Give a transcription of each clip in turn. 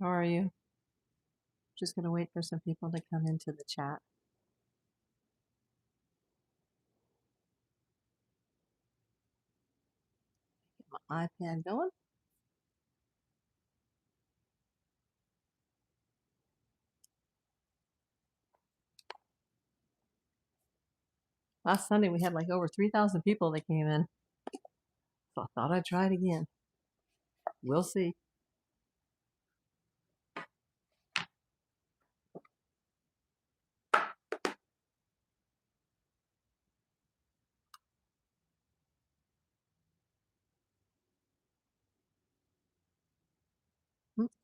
How are you? Just gonna wait for some people to come into the chat. Get my iPad going. Last Sunday we had like over 3,000 people that came in. So I thought I'd try it again. We'll see.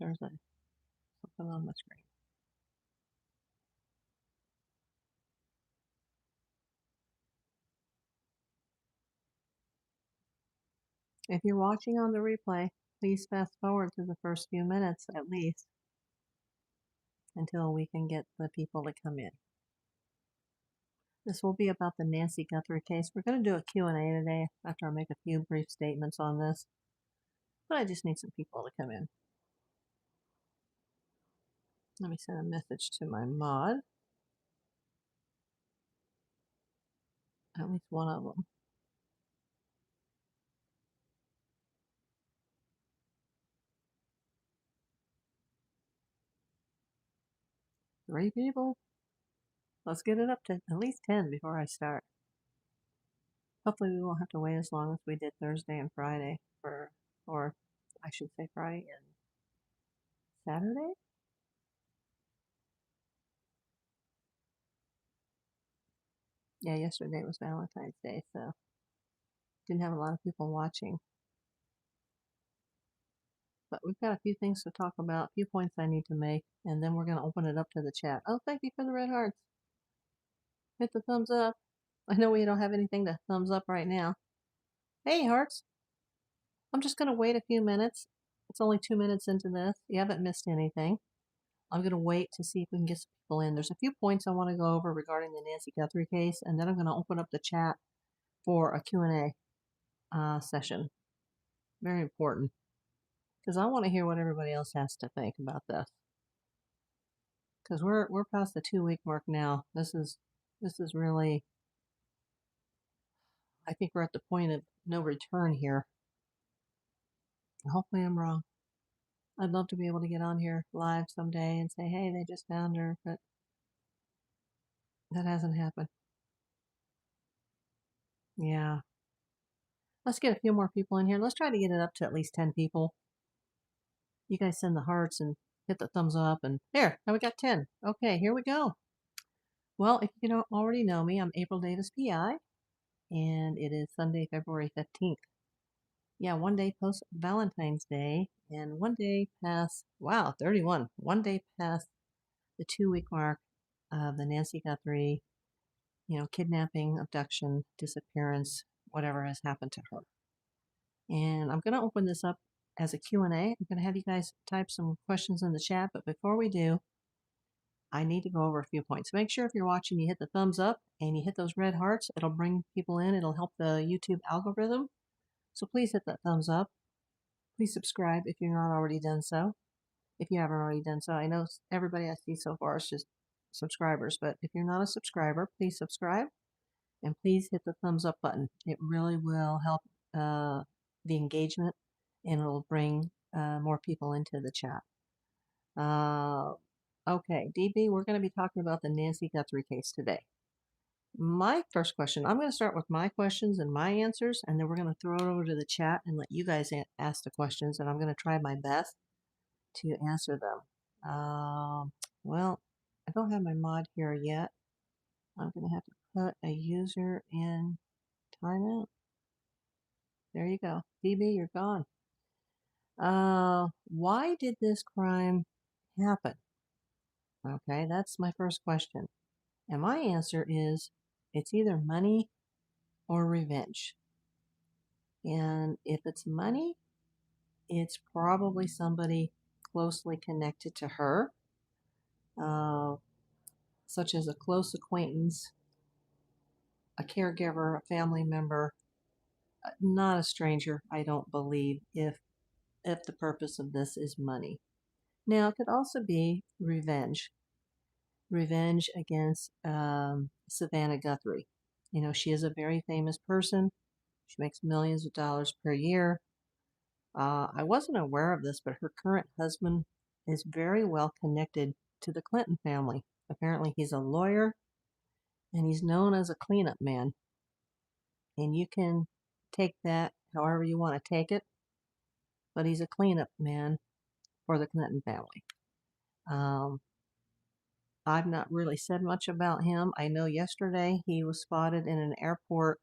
There's something on my screen. If you're watching on the replay, please fast forward to the first few minutes at least until we can get the people to come in. This will be about the Nancy Guthrie case. We're going to do a Q&A today after I make a few brief statements on this. But I just need some people to come in. Let me send a message to my mod. At least one of them. Three people? Let's get it up to at least 10 before I start. Hopefully we won't have to wait as long as we did Thursday and Friday or I should say Friday and Saturday? Yeah, yesterday was Valentine's Day, so didn't have a lot of people watching. But we've got a few things to talk about, a few points I need to make, and then we're going to open it up to the chat. Oh, thank you for the red hearts. Hit the thumbs up. I know we don't have anything to thumbs up right now. Hey, hearts. I'm just going to wait a few minutes. It's only 2 minutes into this. You haven't missed anything. I'm going to wait to see if we can get some people in. There's a few points I want to go over regarding the Nancy Guthrie case, and then I'm going to open up the chat for a Q&A session. Very important, because I want to hear what everybody else has to think about this. Because we're past the 2-week mark now. This is really, I think we're at the point of no return here. Hopefully I'm wrong. I'd love to be able to get on here live someday and say, hey, they just found her, but that hasn't happened. Yeah. Let's get a few more people in here. Let's try to get it up to at least 10 people. You guys send the hearts and hit the thumbs up. And there, now we got 10. Okay, here we go. Well, if you don't already know me, I'm April Davis PI, and it is Sunday, February 15th. Yeah, one day post Valentine's Day, and one day past, wow, 31. One day past the 2-week mark of the Nancy Guthrie, kidnapping, abduction, disappearance, whatever has happened to her. And I'm going to open this up as a Q&A. I'm going to have you guys type some questions in the chat, but before we do, I need to go over a few points. Make sure if you're watching, you hit the thumbs up and you hit those red hearts. It'll bring people in. It'll help the YouTube algorithm. So please hit that thumbs up. Please subscribe if you're not already done so. If you haven't already done so, I know everybody I see so far is just subscribers, but if you're not a subscriber, please subscribe and please hit the thumbs up button. It really will help the engagement, and it'll bring more people into the chat. Okay, DB, we're going to be talking about the Nancy Guthrie case today. My first question, I'm going to start with my questions and my answers, and then we're going to throw it over to the chat and let you guys ask the questions, and I'm going to try my best to answer them. Well, I don't have my mod here yet. I'm going to have to put a user in timeout. There you go. DB, you're gone. Why did this crime happen? Okay, that's my first question. And my answer is it's either money or revenge. And if it's money, it's probably somebody closely connected to her, such as a close acquaintance, a caregiver, a family member, not a stranger, I don't believe, if the purpose of this is money. Now, it could also be revenge. Revenge against Savannah Guthrie. You know, she is a very famous person. She makes millions of dollars per year. I wasn't aware of this, but her current husband is very well connected to the Clinton family. Apparently, he's a lawyer and he's known as a cleanup man. And you can take that however you want to take it, but he's a cleanup man for the Clinton family. Um, I've not really said much about him. I know yesterday he was spotted in an airport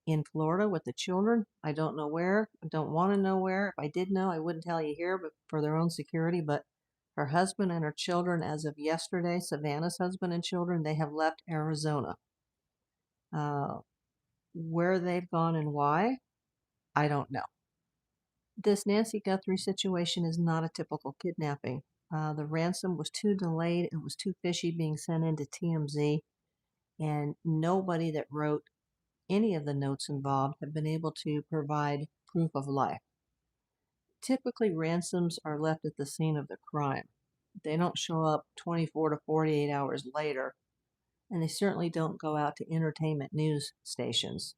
in Florida with the children. I don't know where. I don't want to know where. If I did know, I wouldn't tell you here, but for their own security. But her husband and her children, as of yesterday, Savannah's husband and children, they have left Arizona. Where they've gone and why, I don't know. This Nancy Guthrie situation is not a typical kidnapping. The ransom was too delayed. It was too fishy being sent into TMZ, and nobody that wrote any of the notes involved have been able to provide proof of life. Typically, ransoms are left at the scene of the crime. They don't show up 24 to 48 hours later, and they certainly don't go out to entertainment news stations.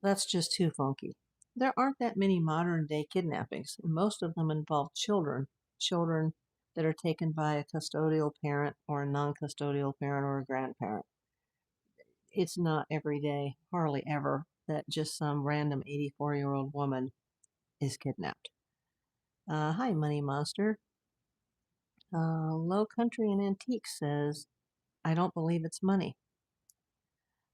That's just too funky. There aren't that many modern day kidnappings, and most of them involve children that are taken by a custodial parent or a non custodial parent or a grandparent. It's not every day, hardly ever, that just some random 84-year-old woman is kidnapped. Hi, Money Monster. Low Country and Antique says, I don't believe it's money.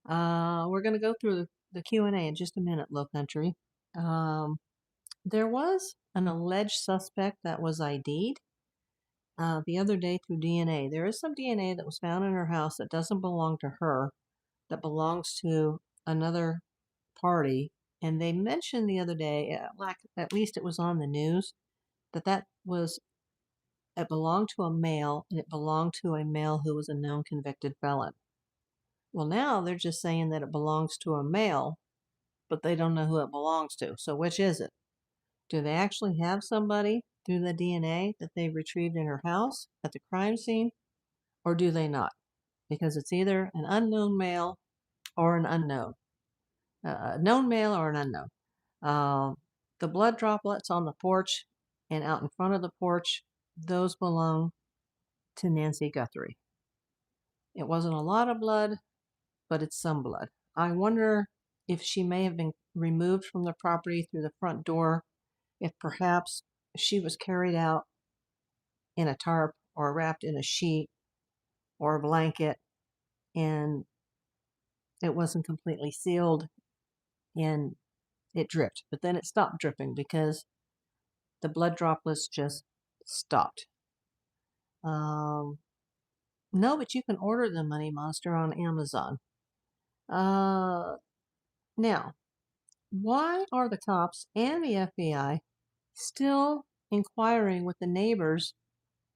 We're going to go through the Q&A in just a minute, Low Country. There was an alleged suspect that was ID'd the other day through DNA. There is some DNA that was found in her house that doesn't belong to her, that belongs to another party. And they mentioned the other day, like at least it was on the news, that it belonged to a male, and it belonged to a male who was a known convicted felon. Well, now they're just saying that it belongs to a male, but they don't know who it belongs to. So which is it? Do they actually have somebody through the DNA that they retrieved in her house at the crime scene, or do they not? Because it's either an unknown male or an unknown. A known male or an unknown. The blood droplets on the porch and out in front of the porch, those belong to Nancy Guthrie. It wasn't a lot of blood, but it's some blood. I wonder if she may have been removed from the property through the front door, if perhaps she was carried out in a tarp or wrapped in a sheet or a blanket and it wasn't completely sealed and it dripped. But then it stopped dripping because the blood droplets just stopped. No, but you can order the Money Monster on Amazon. Now, why are the cops and the FBI still inquiring with the neighbors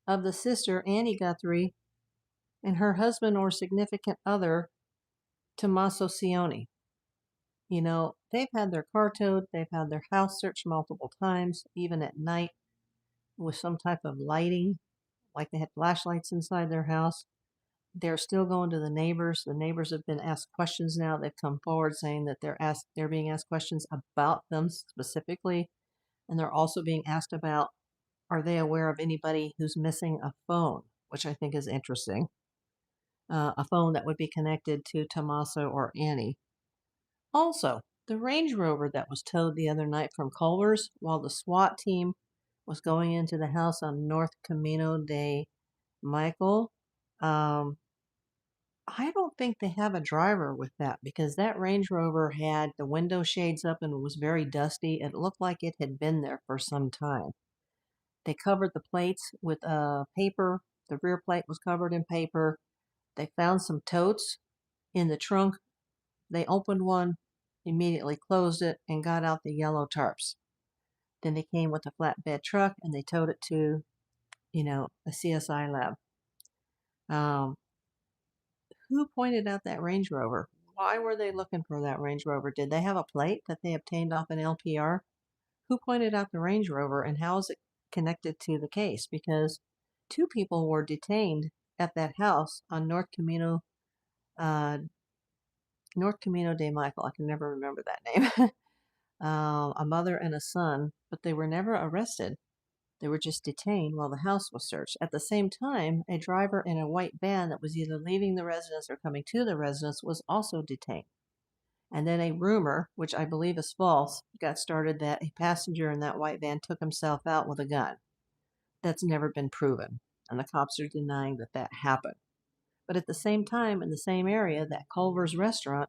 of the sister, Annie Guthrie, and her husband or significant other, Tommaso Cioni? You know, they've had their car towed, they've had their house searched multiple times, even at night with some type of lighting, like they had flashlights inside their house. They're still going to the neighbors. The neighbors have been asked questions now. They've come forward saying that they're being asked questions about them specifically, and they're also being asked about, are they aware of anybody who's missing a phone, which I think is interesting. A phone that would be connected to Tommaso or Annie. Also, the Range Rover that was towed the other night from Culver's while the SWAT team was going into the house on North Camino de Michael. I don't think they have a driver with that because that Range Rover had the window shades up and it was very dusty. It looked like it had been there for some time. They covered the plates with paper. The rear plate was covered in paper. They found some totes in the trunk. They opened one, immediately closed it, and got out the yellow tarps. Then they came with a flatbed truck and they towed it to, a CSI lab. Who pointed out that Range Rover? Why were they looking for that Range Rover? Did they have a plate that they obtained off an LPR? Who pointed out the Range Rover and how is it connected to the case because 2 people were detained at that house on uh, North Camino de Michael. I can never remember that name. A mother and a son, but they were never arrested. They were just detained while the house was searched. At the same time, a driver in a white van that was either leaving the residence or coming to the residence was also detained. And then a rumor, which I believe is false, got started that a passenger in that white van took himself out with a gun. That's never been proven, and the cops are denying that that happened. But at the same time, in the same area, that Culver's restaurant,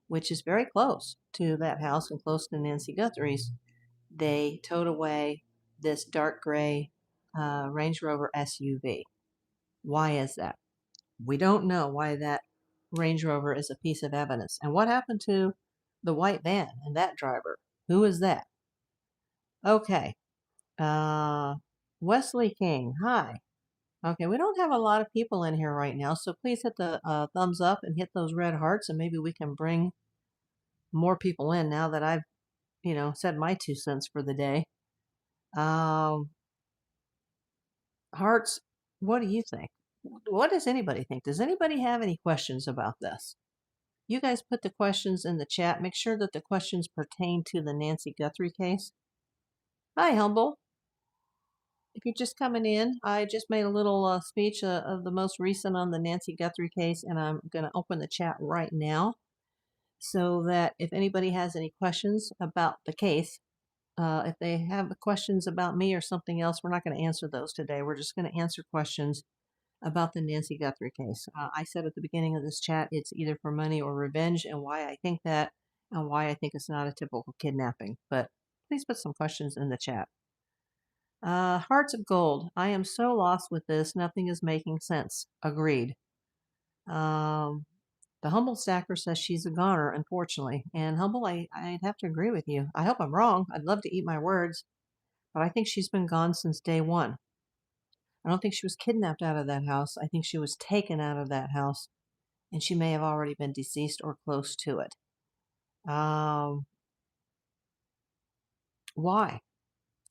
which is very close to that house and close to Nancy Guthrie's, they towed away this dark gray Range Rover SUV. Why is that? We don't know why that Range Rover is a piece of evidence. And what happened to the white van and that driver? Who is that? Okay. Wesley King, hi. Okay, we don't have a lot of people in here right now, so please hit the thumbs up and hit those red hearts, and maybe we can bring more people in now that I've, said my 2 cents for the day. Hearts, what do you think? What does anybody think? Does anybody have any questions about this? You guys put the questions in the chat. Make sure that the questions pertain to the Nancy Guthrie case. Hi, Humble. If you're just coming in, I just made a little speech of the most recent on the Nancy Guthrie case, and I'm going to open the chat right now so that if anybody has any questions about the case, if they have questions about me or something else, we're not going to answer those today. We're just going to answer questions about the Nancy Guthrie case. I said at the beginning of this chat, it's either for money or revenge, and why I think that, and why I think it's not a typical kidnapping. But please put some questions in the chat. Hearts of Gold. I am so lost with this. Nothing is making sense. Agreed. The Humble Stacker says she's a goner, unfortunately. And Humble, I'd have to agree with you. I hope I'm wrong. I'd love to eat my words. But I think she's been gone since day one. I don't think she was kidnapped out of that house. I think she was taken out of that house. And she may have already been deceased or close to it. Why?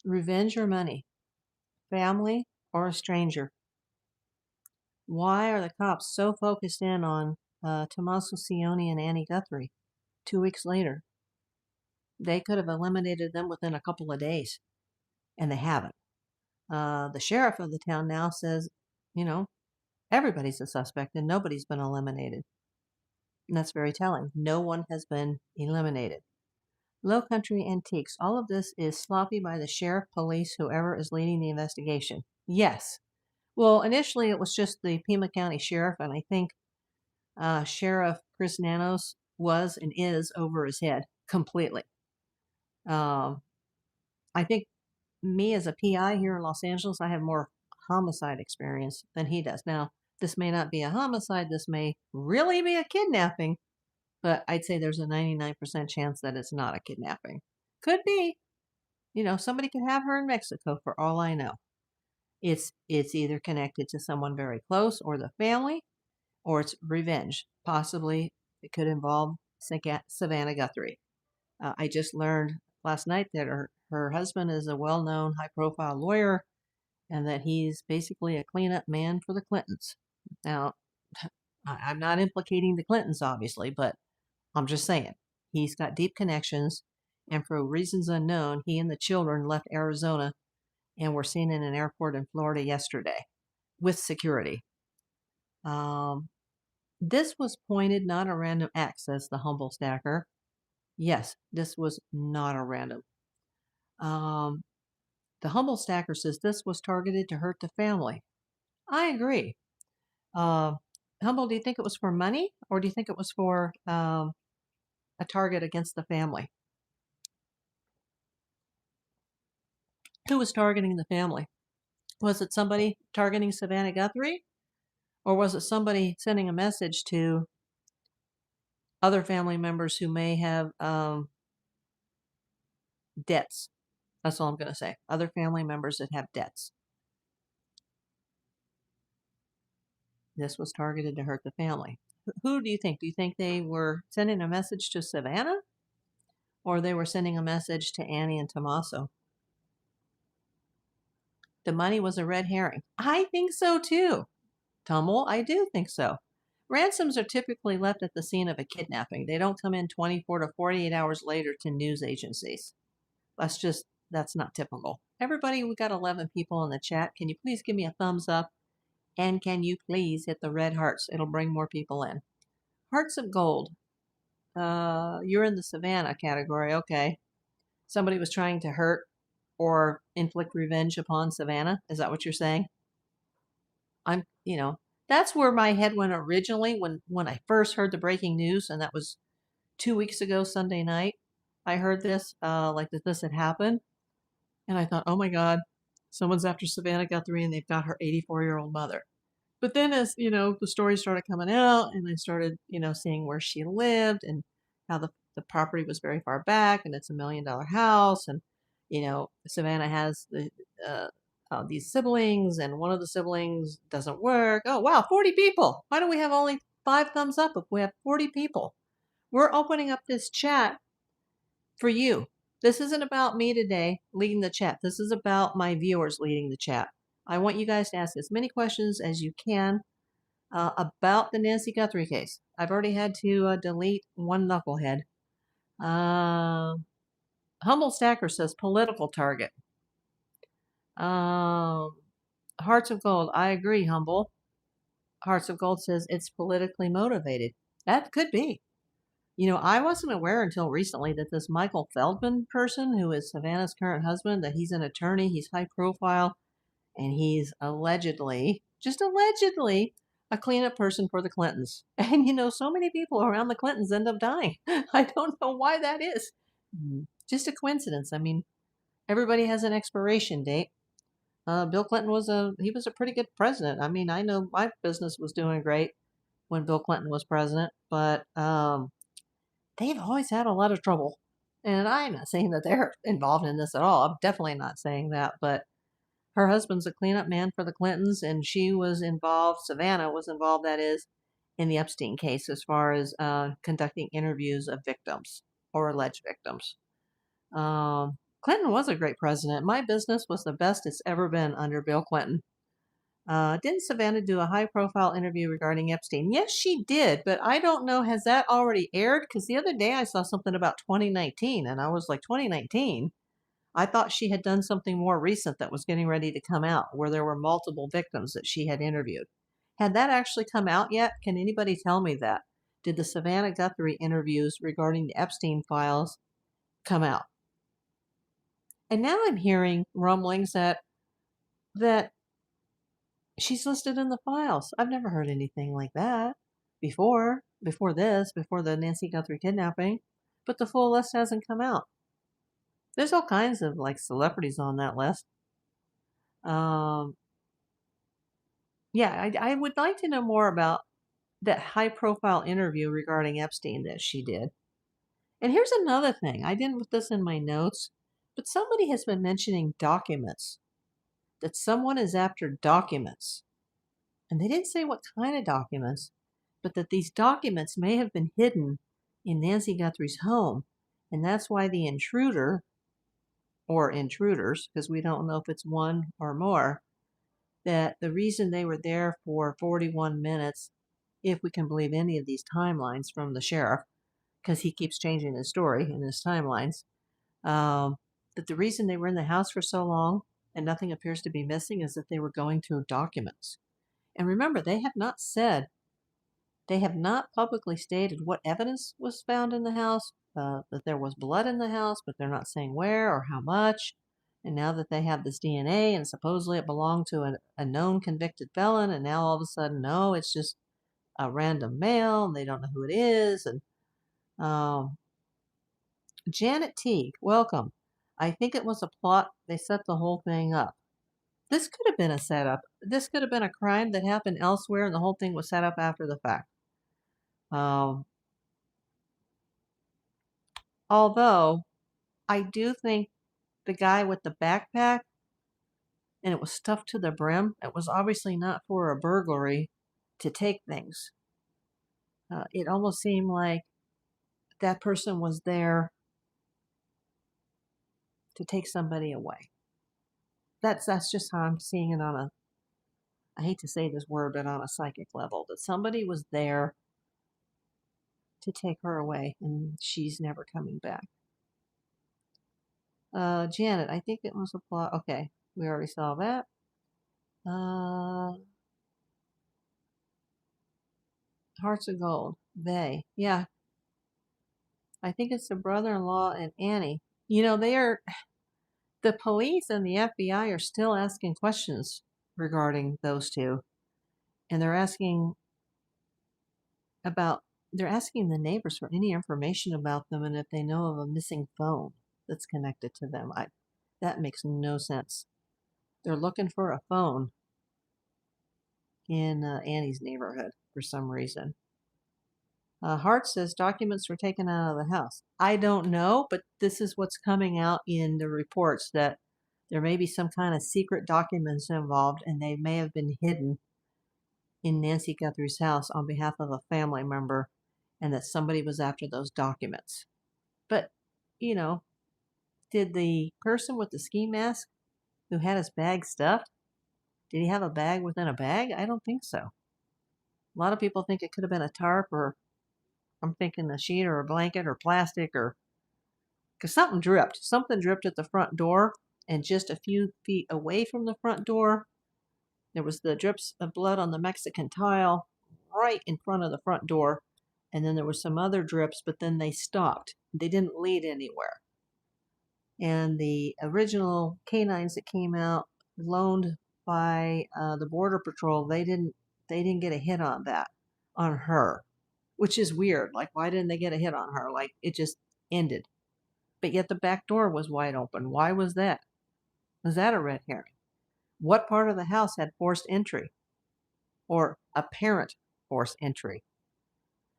Revenge or money? Family or a stranger? Why are the cops so focused in on Tommaso Cioni and Annie Guthrie 2 weeks later? They could have eliminated them within a couple of days, and they haven't. The sheriff of the town now says, everybody's a suspect and nobody's been eliminated. And that's very telling. No one has been eliminated. Low Country Antiques. All of this is sloppy by the sheriff, police, whoever is leading the investigation. Yes. Well, initially it was just the Pima County Sheriff, and I think Sheriff Chris Nanos was and is over his head completely. I think me as a PI here in Los Angeles, I have more homicide experience than he does. Now, this may not be a homicide. This may really be a kidnapping, but I'd say there's a 99% chance that it's not a kidnapping. Could be. Somebody could have her in Mexico for all I know. It's either connected to someone very close or the family, or it's revenge. Possibly it could involve Savannah Guthrie. I just learned last night that her husband is a well-known high-profile lawyer and that he's basically a cleanup man for the Clintons. Now, I'm not implicating the Clintons, obviously, but I'm just saying he's got deep connections, and for reasons unknown, he and the children left Arizona and were seen in an airport in Florida yesterday with security. This was pointed, not a random act, says the Humble Stacker. Yes, this was not a random. The Humble Stacker says this was targeted to hurt the family. I agree. Humble, do you think it was for money, or do you think it was for a target against the family? Who was targeting the family? Was it somebody targeting Savannah Guthrie? Or was it somebody sending a message to other family members who may have debts? That's all I'm going to say. Other family members that have debts. This was targeted to hurt the family. Who do you think? Do you think they were sending a message to Savannah? Or they were sending a message to Annie and Tommaso? The money was a red herring. I think so too. Tumble, I do think so. Ransoms are typically left at the scene of a kidnapping. They don't come in 24 to 48 hours later to news agencies. That's not typical. Everybody, we got 11 people in the chat. Can you please give me a thumbs up? And can you please hit the red hearts? It'll bring more people in. Hearts of gold. You're in the Savannah category. Okay. Somebody was trying to hurt or inflict revenge upon Savannah. Is that what you're saying? That's where my head went originally when I first heard the breaking news, and that was 2 weeks ago, Sunday night. I heard this, like that this had happened, and I thought, oh my God, someone's after Savannah Guthrie, and they've got her 84-year-old mother. But then as, the stories started coming out, and I started, seeing where she lived and how the property was very far back, and it's $1 million house, and, Savannah has these siblings, and one of the siblings doesn't work. Oh, wow, 40 people. Why don't we have only 5 thumbs up if we have 40 people? We're opening up this chat for you. This isn't about me today leading the chat. This is about my viewers leading the chat. I want you guys to ask as many questions as you can about the Nancy Guthrie case. I've already had to delete one knucklehead. Humble Stacker says political target. Hearts of Gold, I agree, Humble. Hearts of Gold says it's politically motivated. That could be. I wasn't aware until recently that this Michael Feldman person, who is Savannah's current husband, that he's an attorney, he's high profile, and he's allegedly, just allegedly, a cleanup person for the Clintons. And so many people around the Clintons end up dying. I don't know why that is. Just a coincidence. I mean, everybody has an expiration date. Bill Clinton was a pretty good president. I mean, I know my business was doing great when Bill Clinton was president, but they've always had a lot of trouble. And I'm not saying that they're involved in this at all. I'm definitely not saying that, but her husband's a cleanup man for the Clintons, and she was involved, Savannah was involved, that is, in the Epstein case as far as conducting interviews of victims or alleged victims. Clinton was a great president. My business was the best it's ever been under Bill Clinton. Didn't Savannah do a high-profile interview regarding Epstein? Yes, she did, but I don't know, has that already aired? Because the other day I saw something about 2019, and I was like, 2019? I thought she had done something more recent that was getting ready to come out, where there were multiple victims that she had interviewed. Had that actually come out yet? Can anybody tell me that? Did the Savannah Guthrie interviews regarding the Epstein files come out? And now I'm hearing rumblings that she's listed in the files. I've never heard anything like that before the Nancy Guthrie kidnapping, but the full list hasn't come out. There's all kinds of celebrities on that list. Yeah, I would like to know more about that high-profile interview regarding Epstein that she did. And here's another thing. I didn't put this in my notes, but somebody has been mentioning documents, that someone is after documents. And they didn't say what kind of documents, but that these documents may have been hidden in Nancy Guthrie's home. And that's why the intruder, or intruders, because we don't know if it's one or more, that the reason they were there for 41 minutes, if we can believe any of these timelines from the sheriff, because he keeps changing his story in his timelines, that the reason they were in the house for so long and nothing appears to be missing is that they were going through documents. And remember, they have not publicly stated what evidence was found in the house, that there was blood in the house, but they're not saying where or how much. And now that they have this DNA and supposedly it belonged to a known convicted felon, and now all of a sudden, no, it's just a random male, and they don't know who it is. And Janet Teague, welcome. I think it was a plot. They set the whole thing up. This could have been a setup. This could have been a crime that happened elsewhere, and the whole thing was set up after the fact. Although, I do think the guy with the backpack, and it was stuffed to the brim, it was obviously not for a burglary to take things. It almost seemed like that person was there to take somebody away. that's just how I'm seeing it on a, I hate to say this word, but on a psychic level, that somebody was there to take her away and she's never coming back. Janet, I think it was a plot. Okay, we already saw that. Hearts of Gold. They. Yeah, I think it's the brother-in-law and Annie. You know, the police and the FBI are still asking questions regarding those two. And they're asking the neighbors for any information about them and if they know of a missing phone that's connected to them. That makes no sense. They're looking for a phone in Annie's neighborhood for some reason. Hart says documents were taken out of the house. I don't know, but this is what's coming out in the reports, that there may be some kind of secret documents involved and they may have been hidden in Nancy Guthrie's house on behalf of a family member, and that somebody was after those documents. But, you know, did the person with the ski mask who had his bag stuffed, did he have a bag within a bag? I don't think so. A lot of people think it could have been a tarp, or I'm thinking a sheet or a blanket or plastic, or because something dripped. Something dripped at the front door, and just a few feet away from the front door, there was the drips of blood on the Mexican tile right in front of the front door. And then there were some other drips, but then they stopped. They didn't lead anywhere. And the original canines that came out, loaned by the Border Patrol, they didn't get a hit on her, which is weird. Like, why didn't they get a hit on her? Like, it just ended. But yet the back door was wide open. Why was that? Was that a red herring? What part of the house had forced entry or apparent forced entry?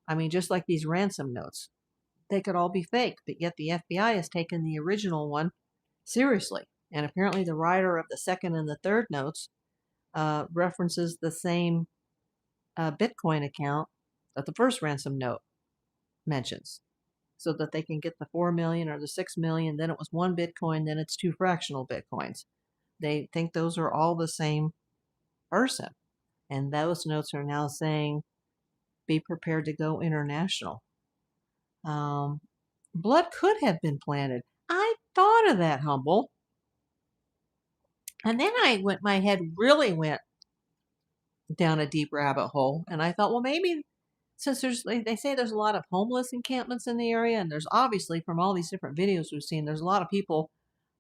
I mean, just like these ransom notes, they could all be fake, but yet the FBI has taken the original one seriously. And apparently the writer of the second and the third notes references the same Bitcoin account that the first ransom note mentions, so that they can get the 4 million or the 6 million. Then it was one Bitcoin, then it's two fractional Bitcoins. They think those are all the same person. And those notes are now saying, be prepared to go international. Blood could have been planted. I thought of that, Humble. And then my head really went down a deep rabbit hole. And I thought, well, maybe since they say there's a lot of homeless encampments in the area, and there's obviously, from all these different videos we've seen, there's a lot of people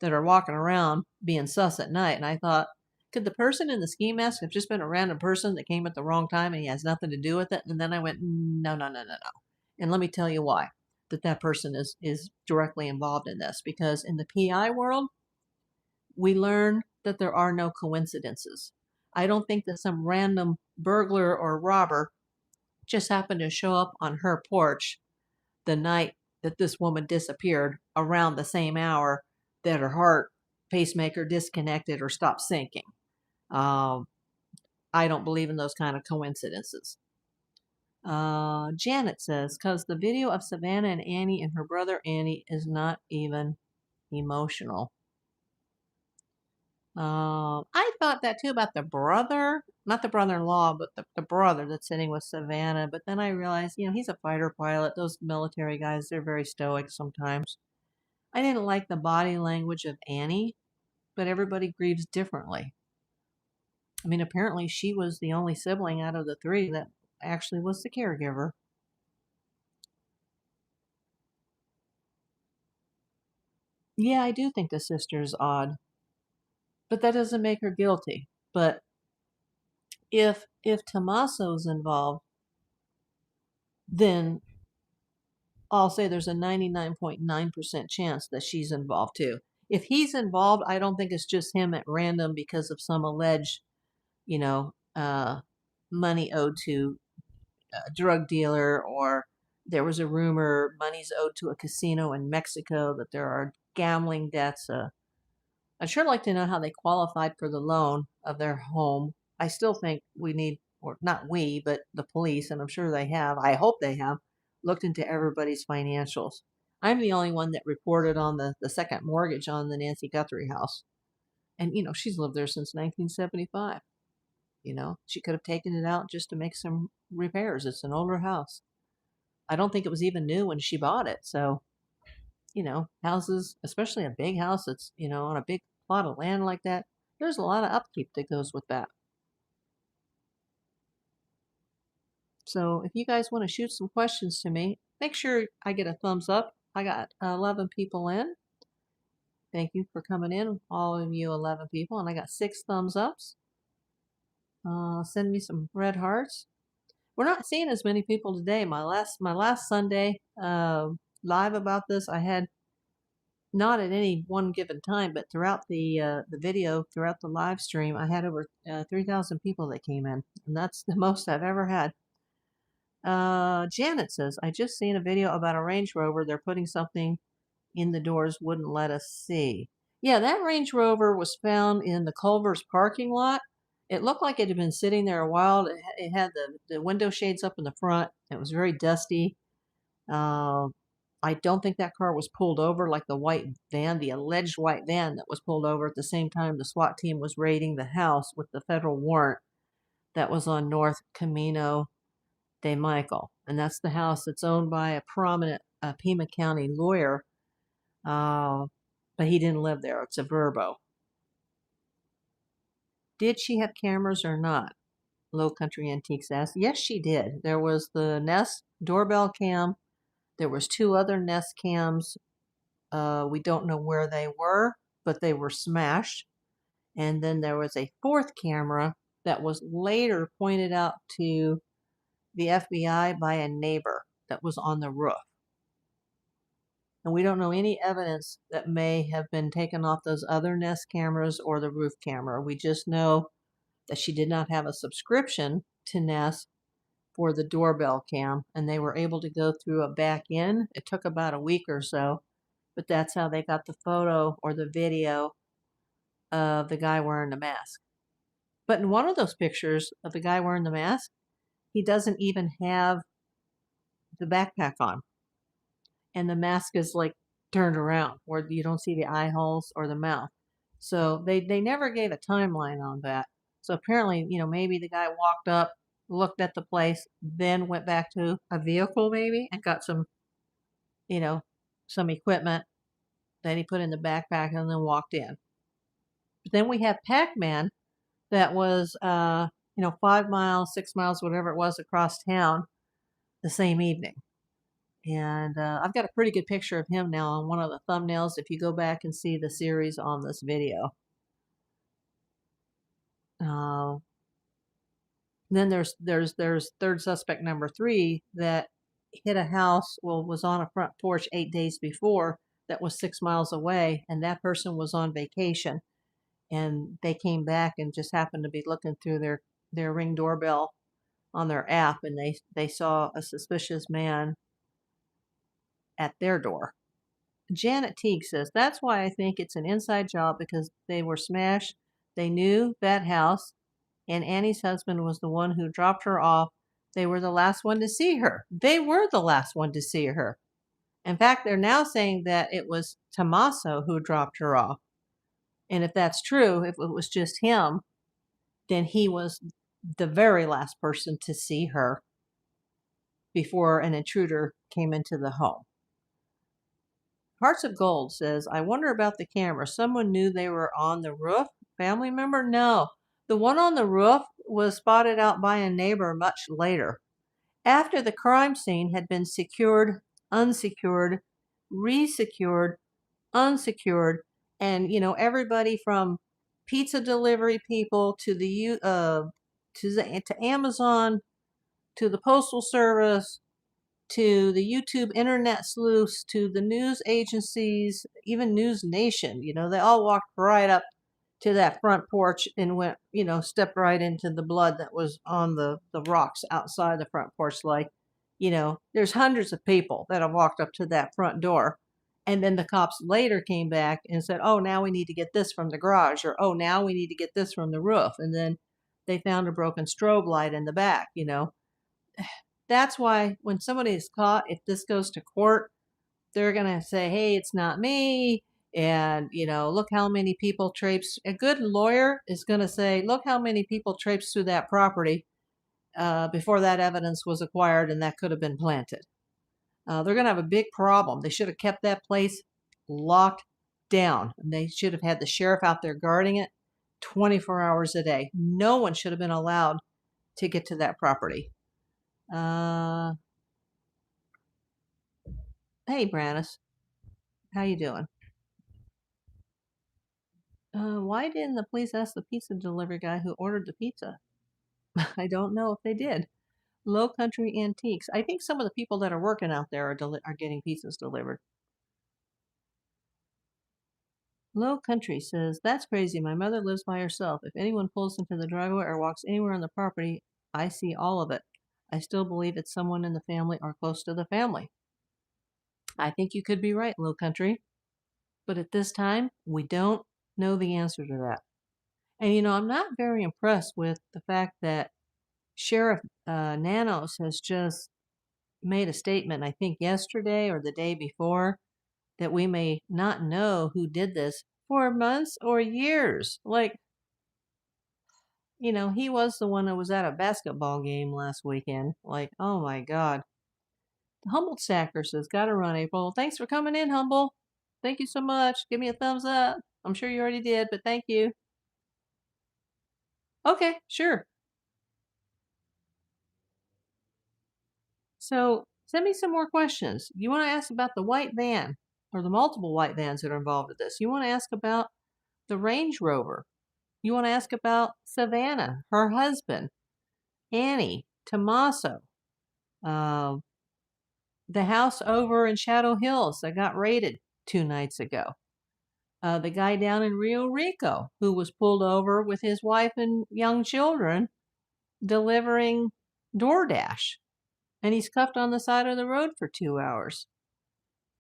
that are walking around being sus at night. And I thought, could the person in the ski mask have just been a random person that came at the wrong time and he has nothing to do with it? And then I went, no. And let me tell you why that person is directly involved in this. Because in the PI world, we learn that there are no coincidences. I don't think that some random burglar or robber just happened to show up on her porch the night that this woman disappeared, around the same hour that her heart pacemaker disconnected or stopped syncing. I don't believe in those kind of coincidences. Janet says, because the video of Savannah and Annie and her brother Annie is not even emotional. I thought that too about the brother, not the brother-in-law, but the brother that's sitting with Savannah. But then I realized, he's a fighter pilot. Those military guys, they're very stoic sometimes. I didn't like the body language of Annie, but everybody grieves differently. I mean, apparently she was the only sibling out of the three that actually was the caregiver. Yeah, I do think the sister's odd, but that doesn't make her guilty. But if Tommaso's involved, then I'll say there's a 99.9% chance that she's involved too. If he's involved, I don't think it's just him at random because of some alleged, money owed to a drug dealer, or there was a rumor money's owed to a casino in Mexico, that there are gambling debts. I'd sure like to know how they qualified for the loan of their home. I still think we need, or not we, but the police, and I'm sure they have, I hope they have, looked into everybody's financials. I'm the only one that reported on the second mortgage on the Nancy Guthrie house. And, she's lived there since 1975. She could have taken it out just to make some repairs. It's an older house. I don't think it was even new when she bought it. So, houses, especially a big house that's, on a big plot of land like that, there's a lot of upkeep that goes with that. So if you guys want to shoot some questions to me, make sure I get a thumbs up. I got 11 people in. Thank you for coming in, all of you 11 people. And I got 6 thumbs ups. Send me some red hearts. We're not seeing as many people today. My last Sunday live about this, I had, not at any one given time, but throughout the video, throughout the live stream, I had over 3,000 people that came in, and that's the most I've ever had. Janet says, I just seen a video about a Range Rover. They're putting something in the doors, wouldn't let us see. Yeah, that Range Rover was found in the Culver's parking lot. It looked like it had been sitting there a while. It had the window shades up in the front. It was very dusty. I don't think that car was pulled over like the white van, the alleged white van that was pulled over at the same time the SWAT team was raiding the house with the federal warrant that was on North Camino de Michael. And that's the house that's owned by a prominent Pima County lawyer, but he didn't live there. It's a Verbo. Did she have cameras or not? Low Country Antiques asked. Yes, she did. There was the Nest doorbell cam. There was 2 other Nest cams. We don't know where they were, but they were smashed. And then there was a 4th camera that was later pointed out to the FBI by a neighbor that was on the roof. And we don't know any evidence that may have been taken off those other Nest cameras or the roof camera. We just know that she did not have a subscription to Nest for the doorbell cam, and they were able to go through a back end. It took about a week or so, but that's how they got the photo or the video of the guy wearing the mask. But in one of those pictures of the guy wearing the mask, he doesn't even have the backpack on, and the mask is like turned around where you don't see the eye holes or the mouth. So they never gave a timeline on that. So apparently, maybe the guy walked up, looked at the place, then went back to a vehicle maybe and got some, some equipment that he put in the backpack and then walked in. But then we have Pac-Man that was, 5 miles, 6 miles, whatever it was across town the same evening. And I've got a pretty good picture of him now on one of the thumbnails if you go back and see the series on this video. Then there's third suspect number 3 that hit a house, was on a front porch 8 days before that was 6 miles away, and that person was on vacation. And they came back and just happened to be looking through their Ring doorbell on their app, and they saw a suspicious man at their door. Janet Teague says, that's why I think it's an inside job, because they were smashed. They knew that house, and Annie's husband was the one who dropped her off. They were the last one to see her. They were the last one to see her. In fact, they're now saying that it was Tommaso who dropped her off. And if that's true, if it was just him, then he was the very last person to see her before an intruder came into the home. Hearts of Gold says, I wonder about the camera. Someone knew they were on the roof? Family member? No. The one on the roof was spotted out by a neighbor much later, after the crime scene had been secured, unsecured, resecured, unsecured, and everybody from pizza delivery people to Amazon, to the Postal Service, to the YouTube internet sleuths, to the news agencies, even News Nation, they all walked right up to that front porch and went, stepped right into the blood that was on the rocks outside the front porch. Like, there's hundreds of people that have walked up to that front door. And then the cops later came back and said, oh, now we need to get this from the garage, or, oh, now we need to get this from the roof. And then they found a broken strobe light in the back, That's why when somebody is caught, if this goes to court, they're going to say, hey, it's not me. And, look how many people traipsed. A good lawyer is going to say, look how many people traipsed through that property before that evidence was acquired and that could have been planted. They're going to have a big problem. They should have kept that place locked down. And they should have had the sheriff out there guarding it 24 hours a day. No one should have been allowed to get to that property. Hey, Brannis. How you doing? Why didn't the police ask the pizza delivery guy who ordered the pizza? I don't know if they did. Low Country Antiques. I think some of the people that are working out there are getting pizzas delivered. Low Country says, that's crazy. My mother lives by herself. If anyone pulls into the driveway or walks anywhere on the property, I see all of it. I still believe it's someone in the family or close to the family. I think you could be right, Low Country. But at this time, we don't know the answer to that. And, I'm not very impressed with the fact that Sheriff Nanos has just made a statement, I think yesterday or the day before, that we may not know who did this for months or years. Like, he was the one that was at a basketball game last weekend. Like, oh my God. The Humboldt Stacker says, gotta run, April. Thanks for coming in, Humble. Thank you so much. Give me a thumbs up. I'm sure you already did, but thank you. Okay, sure. So send me some more questions. You want to ask about the white van or the multiple white vans that are involved with this. You want to ask about the Range Rover. You want to ask about Savannah, her husband, Annie, Tommaso, uh, the house over in Shadow Hills that got raided 2 nights ago. The guy down in Rio Rico who was pulled over with his wife and young children delivering DoorDash. And he's cuffed on the side of the road for 2 hours.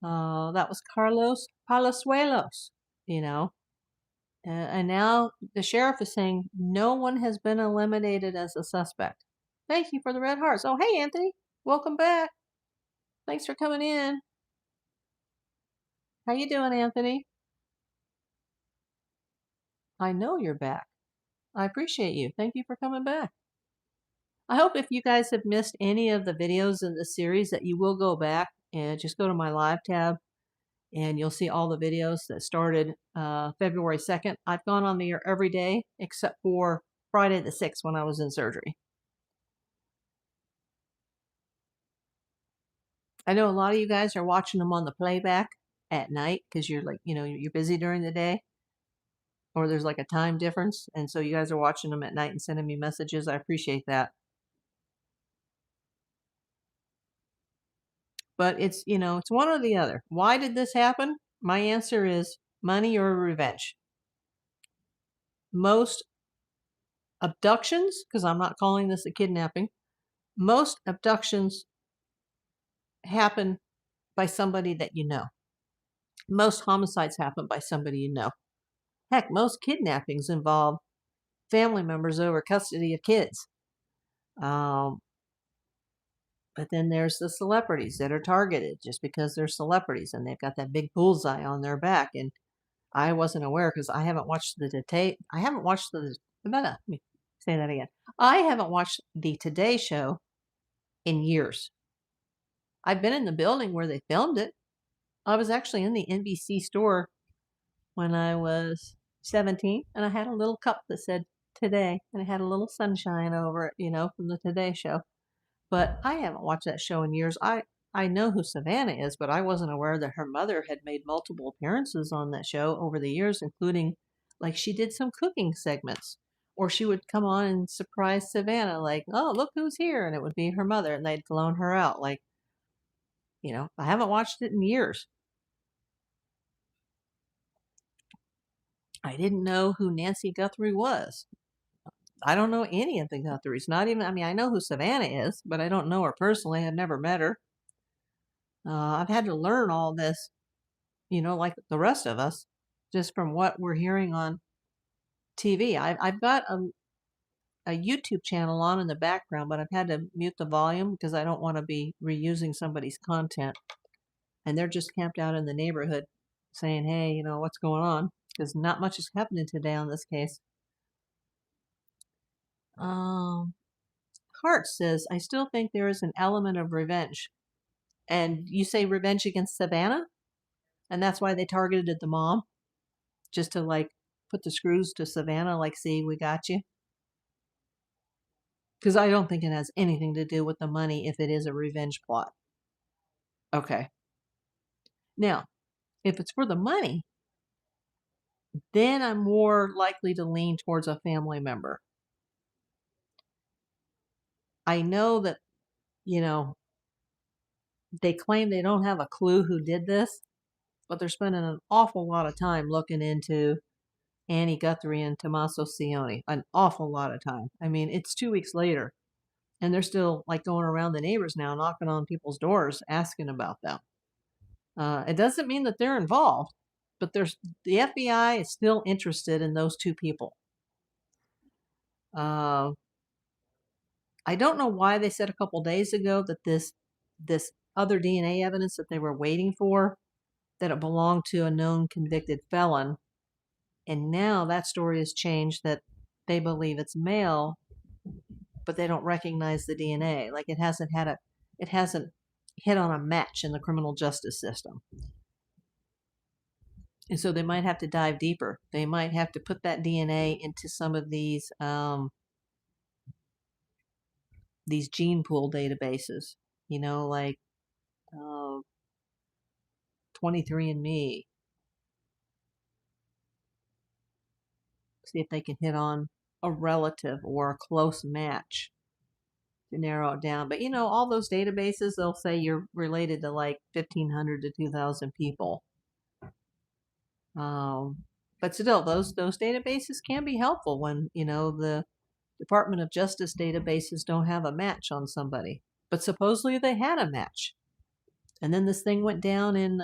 That was Carlos Palazuelos, and now the sheriff is saying no one has been eliminated as a suspect. Thank you for the red hearts. Oh, hey, Anthony. Welcome back. Thanks for coming in. How you doing, Anthony? I know you're back. I appreciate you. Thank you for coming back. I hope if you guys have missed any of the videos in the series that you will go back and just go to my live tab and you'll see all the videos that started February 2nd. I've gone on the air every day except for Friday the 6th when I was in surgery. I know a lot of you guys are watching them on the playback at night because you're like, you're busy during the day or there's like a time difference. And so you guys are watching them at night and sending me messages. I appreciate that. But it's, it's one or the other. Why did this happen? My answer is money or revenge. Most abductions, because I'm not calling this a kidnapping, most abductions happen by somebody that you know. Most homicides happen by somebody you know. Heck, most kidnappings involve family members over custody of kids. But then there's the celebrities that are targeted just because they're celebrities and they've got that big bullseye on their back. And I wasn't aware because I haven't watched the Today. I haven't watched the. Let me say that again. I haven't watched the Today Show in years. I've been in the building where they filmed it. I was actually in the NBC store when I was 17, and I had a little cup that said Today, and it had a little sunshine over it, from the Today Show. But I haven't watched that show in years. I know who Savannah is, but I wasn't aware that her mother had made multiple appearances on that show over the years, including, like, she did some cooking segments. Or she would come on and surprise Savannah, like, oh, look who's here. And it would be her mother, and they'd flown her out. Like, I haven't watched it in years. I didn't know who Nancy Guthrie was. I don't know any of the Guthries. Not even, I know who Savannah is, but I don't know her personally. I've never met her. I've had to learn all this, like the rest of us, just from what we're hearing on TV. I've got a YouTube channel on in the background, but I've had to mute the volume because I don't want to be reusing somebody's content. And they're just camped out in the neighborhood saying, hey, what's going on? Because not much is happening today on this case. Hart says, I still think there is an element of revenge. And you say revenge against Savannah? And that's why they targeted the mom? Just to, like, put the screws to Savannah, like, see, we got you? Because I don't think it has anything to do with the money if it is a revenge plot. Okay. Now, if it's for the money, then I'm more likely to lean towards a family member. I know that, they claim they don't have a clue who did this, but they're spending an awful lot of time looking into Annie Guthrie and Tommaso Cioni. An awful lot of time. I mean, it's 2 weeks later, and they're still, like, going around the neighbors now, knocking on people's doors, asking about them. It doesn't mean that they're involved, but the FBI is still interested in those two people. I don't know why they said a couple days ago that this other DNA evidence that they were waiting for, that it belonged to a known convicted felon, and now that story has changed that they believe it's male, but they don't recognize the DNA. Like, it hasn't hit on a match in the criminal justice system. And so they might have to dive deeper. They might have to put that DNA into some of these gene pool databases, like 23andMe. See if they can hit on a relative or a close match to narrow it down. But all those databases, they'll say you're related to like 1,500 to 2,000 people. But still, those databases can be helpful when the Department of Justice databases don't have a match on somebody. But supposedly they had a match, and then this thing went down in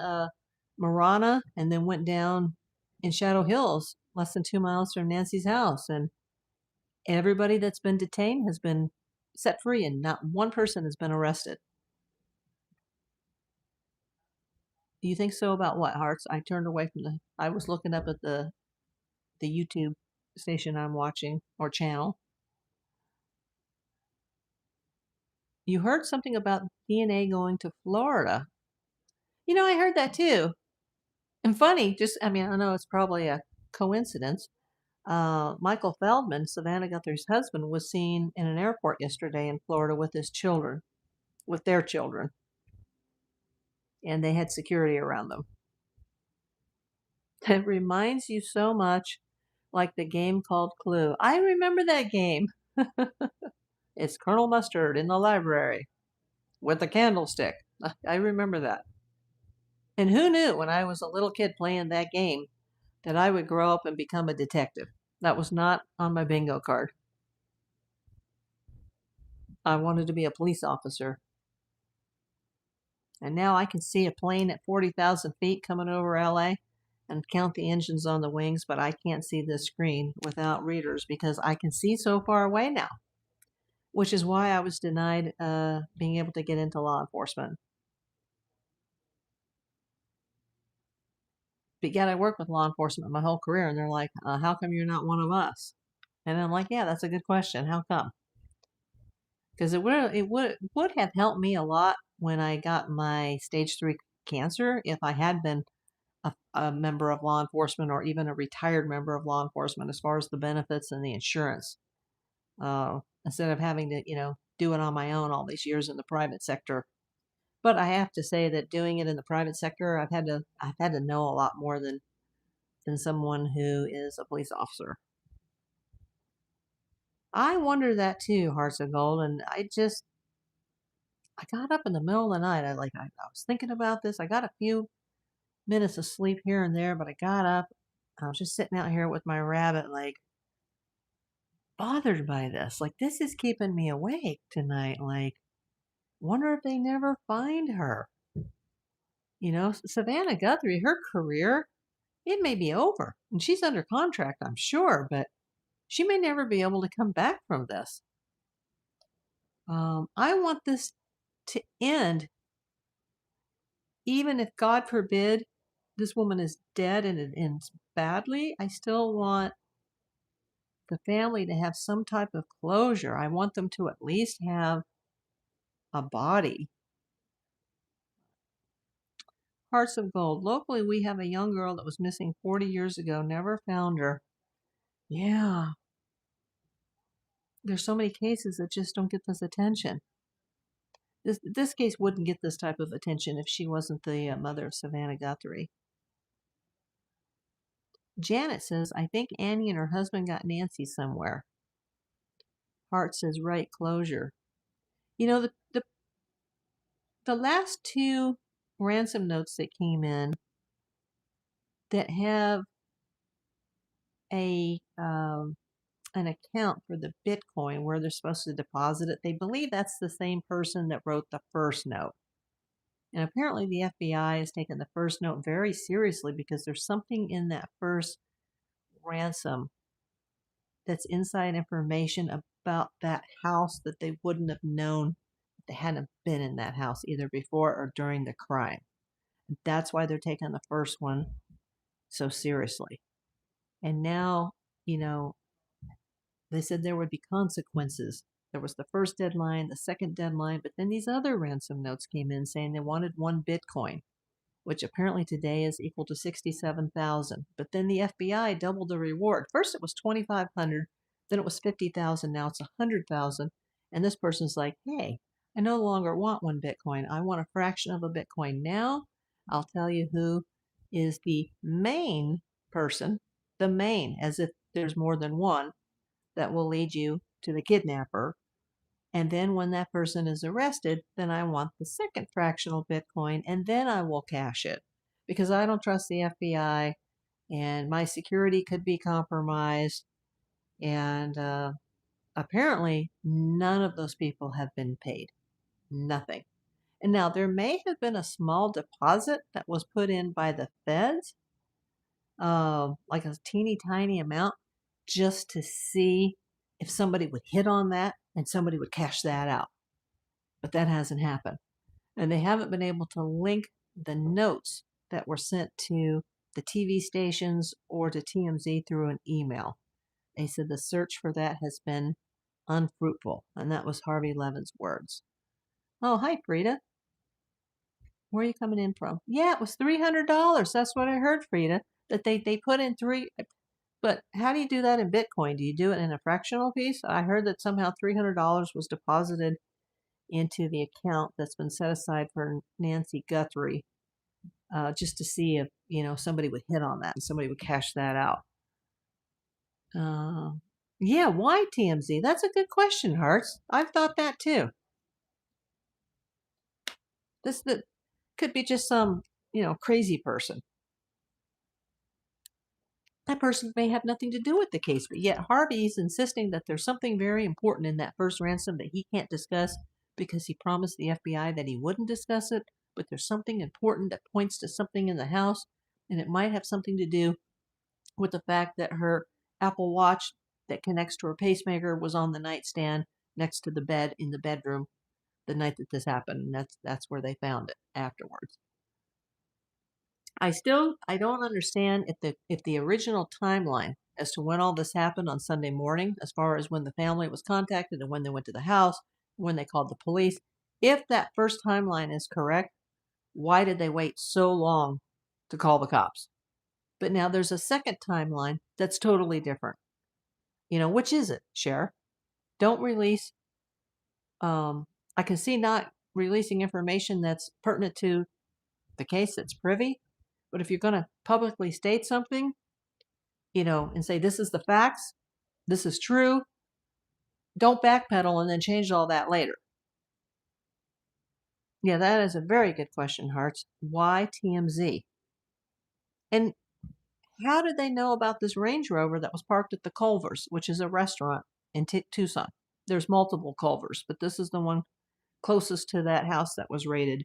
Marana, and then went down in Shadow Hills, less than 2 miles from Nancy's house, and everybody that's been detained has been set free, and not one person has been arrested. Do you think so about what, Hearts? I turned away from I was looking up at the YouTube station I'm watching, or channel. You heard something about DNA going to Florida. I heard that too. And funny, I know it's probably a coincidence. Michael Feldman, Savannah Guthrie's husband, was seen in an airport yesterday in Florida with their children. And they had security around them. It reminds you so much like the game called Clue. I remember that game. It's Colonel Mustard in the library with a candlestick. I remember that. And who knew when I was a little kid playing that game that I would grow up and become a detective? That was not on my bingo card. I wanted to be a police officer. And now I can see a plane at 40,000 feet coming over LA and count the engines on the wings, but I can't see the screen without readers because I can see so far away now, which is why I was denied being able to get into law enforcement. But yet I worked with law enforcement my whole career, and they're like, how come you're not one of us? And I'm like, yeah, that's a good question. How come? Because it would have helped me a lot when I got my stage 3 cancer if I had been a member of law enforcement, or even a retired member of law enforcement, as far as the benefits and the insurance, instead of having to do it on my own all these years in the private sector. But I have to say that doing it in the private sector, I've had to know a lot more than someone who is a police officer. I wonder that too, Hearts of Gold, and I got up in the middle of the night. I was thinking about this. I got a few minutes of sleep here and there, but I got up. I was just sitting out here with my rabbit, like, bothered by this. Like, this is keeping me awake tonight. Like, wonder if they never find her. Savannah Guthrie, her career, it may be over. And she's under contract, I'm sure, but she may never be able to come back from this. I want this to end, even if, God forbid, this woman is dead and it ends badly, I still want the family to have some type of closure. I want them to at least have a body. Hearts of Gold. Locally, we have a young girl that was missing 40 years ago. Never found her. Yeah. There's so many cases that just don't get this attention. This case wouldn't get this type of attention if she wasn't the mother of Savannah Guthrie. Janet says, I think Annie and her husband got Nancy somewhere. Hart says, right, closure. You know, the last two ransom notes that came in that have a an account for the Bitcoin where they're supposed to deposit it, they believe that's the same person that wrote the first note. And apparently the FBI has taken the first note very seriously because there's something in that first ransom that's inside information about that house that they wouldn't have known if they hadn't been in that house either before or during the crime. That's why they're taking the first one so seriously. And now, you know, they said there would be consequences. There was the first deadline, the second deadline, but then these other ransom notes came in saying they wanted 1 Bitcoin, which apparently today is equal to 67,000. But then the FBI doubled the reward. First it was 2,500, then it was 50,000, now it's 100,000. And this person's like, hey, I no longer want 1 Bitcoin. I want a fraction of a Bitcoin. Now I'll tell you who is the main person, the main, as if there's more than one, that will lead you to the kidnapper. And then when that person is arrested, then I want the second fractional Bitcoin, and then I will cash it because I don't trust the FBI and my security could be compromised. And apparently, none of those people have been paid. Nothing. And now there may have been a small deposit that was put in by the feds, like a teeny tiny amount, just to see if somebody would hit on that and somebody would cash that out. But that hasn't happened. And they haven't been able to link the notes that were sent to the TV stations or to TMZ through an email. They said the search for that has been unfruitful. And that was Harvey Levin's words. Oh, hi, Frida. Where are you coming in from? Yeah, it was $300. That's what I heard, Frida, that they put in three. But how do you do that in Bitcoin? Do you do it in a fractional piece? I heard that somehow $300 was deposited into the account that's been set aside for Nancy Guthrie, just to see if, you know, somebody would hit on that and somebody would cash that out. Yeah, why TMZ? That's a good question, Hearts. I've thought that too. This could be just some, you know, crazy person. That person may have nothing to do with the case, but yet Harvey's insisting that there's something very important in that first ransom that he can't discuss because he promised the FBI that he wouldn't discuss it, but there's something important that points to something in the house, and it might have something to do with the fact that her Apple Watch that connects to her pacemaker was on the nightstand next to the bed in the bedroom the night that this happened, and that's where they found it afterwards. I don't understand if the original timeline as to when all this happened on Sunday morning, as far as when the family was contacted and when they went to the house, when they called the police. If that first timeline is correct, why did they wait so long to call the cops? But now there's a second timeline that's totally different. You know, which is it, Sheriff? Don't release. I can see not releasing information that's pertinent to the case that's privy. But if you're going to publicly state something, you know, and say, this is the facts, this is true, don't backpedal and then change all that later. Yeah, that is a very good question, Hearts. Why TMZ? And how did they know about this Range Rover that was parked at the Culvers, which is a restaurant in Tucson? There's multiple Culvers, but this is the one closest to that house that was raided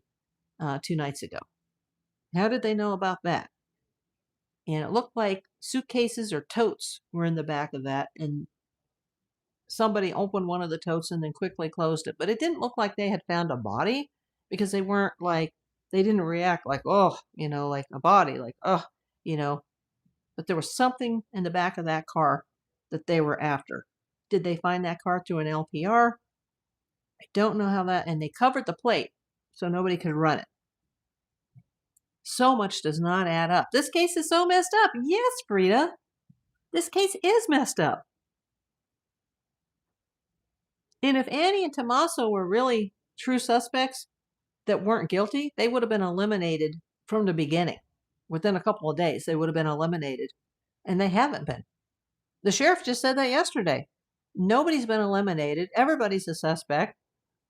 2 nights ago. How did they know about that? And it looked like suitcases or totes were in the back of that, and somebody opened one of the totes and then quickly closed it. But it didn't look like they had found a body because they weren't like They didn't react like, oh, like a body, like, oh, but there was something in the back of that car that they were after. Did they find that car through an LPR? I don't know how that, and they covered the plate so nobody could run it. So much does not add up. This case is so messed up. Yes, Frida. This case is messed up. And if Annie and Tommaso were really true suspects that weren't guilty, they would have been eliminated from the beginning. Within a couple of days, they would have been eliminated. And they haven't been. The sheriff just said that yesterday. Nobody's been eliminated. Everybody's a suspect.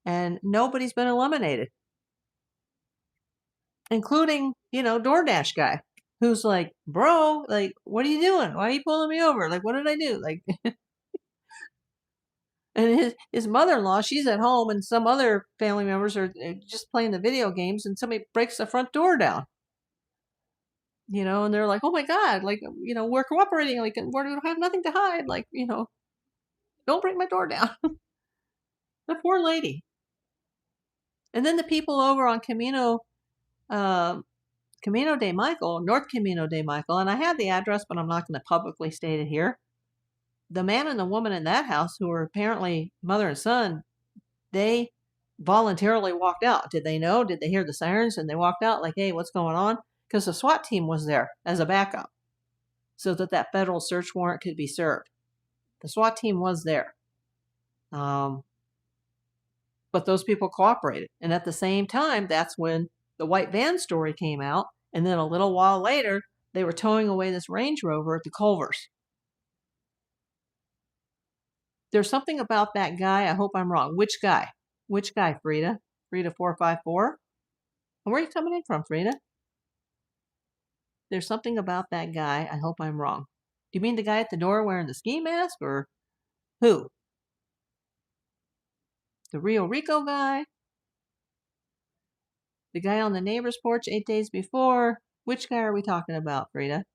And nobody's been eliminated. Including, DoorDash guy. Who's like, bro, like, what are you doing? Why are you pulling me over? Like, what did I do? Like, and his mother-in-law, she's at home, and some other family members are just playing the video games, and somebody breaks the front door down. And they're like, oh my God, like, we're cooperating, like, we don't have nothing to hide, like, don't break my door down. The poor lady. And then the people over on Camino de Michael, North Camino de Michael, and I have the address, but I'm not going to publicly state it here. The man and the woman in that house, who were apparently mother and son, they voluntarily walked out. Did they know? Did they hear the sirens and they walked out like, hey, what's going on? Because the SWAT team was there as a backup so that federal search warrant could be served. The SWAT team was there. But those people cooperated. And at the same time, that's when the white van story came out. And then a little while later, they were towing away this Range Rover at the Culvers. There's something about that guy. I hope I'm wrong. Which guy? Which guy, Frida? Frida 454? And where are you coming in from, Frida? There's something about that guy. I hope I'm wrong. Do you mean the guy at the door wearing the ski mask, or who? The Rio Rico guy? The guy on the neighbor's porch 8 days before? Which guy are we talking about, Frida?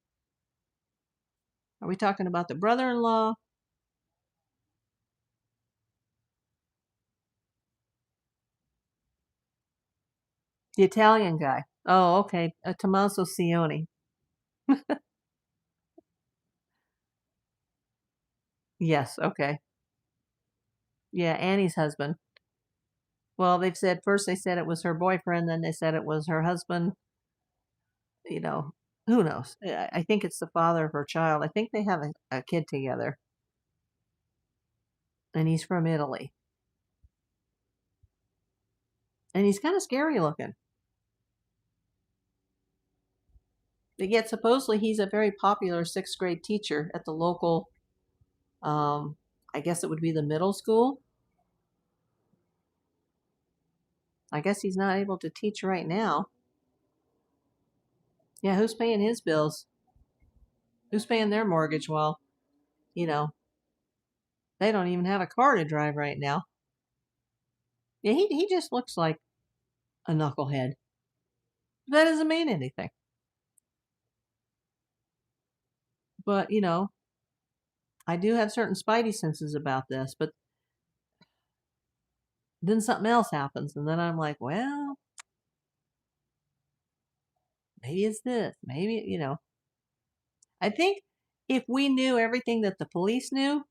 Are we talking about the brother-in-law? The Italian guy. Oh, okay. Tommaso Cioni. Yes, okay. Yeah, Annie's husband. Well, first they said it was her boyfriend, then they said it was her husband. Who knows? I think it's the father of her child. I think they have a kid together. And he's from Italy. And he's kind of scary looking. But yet supposedly he's a very popular 6th grade teacher at the local, I guess it would be the middle school. I guess he's not able to teach right now. Yeah, who's paying his bills? Who's paying their mortgage while, they don't even have a car to drive right now. Yeah, he just looks like a knucklehead. That doesn't mean anything. But, I do have certain spidey senses about this, but then something else happens, and then I'm like, well, maybe it's this, maybe, I think if we knew everything that the police knew,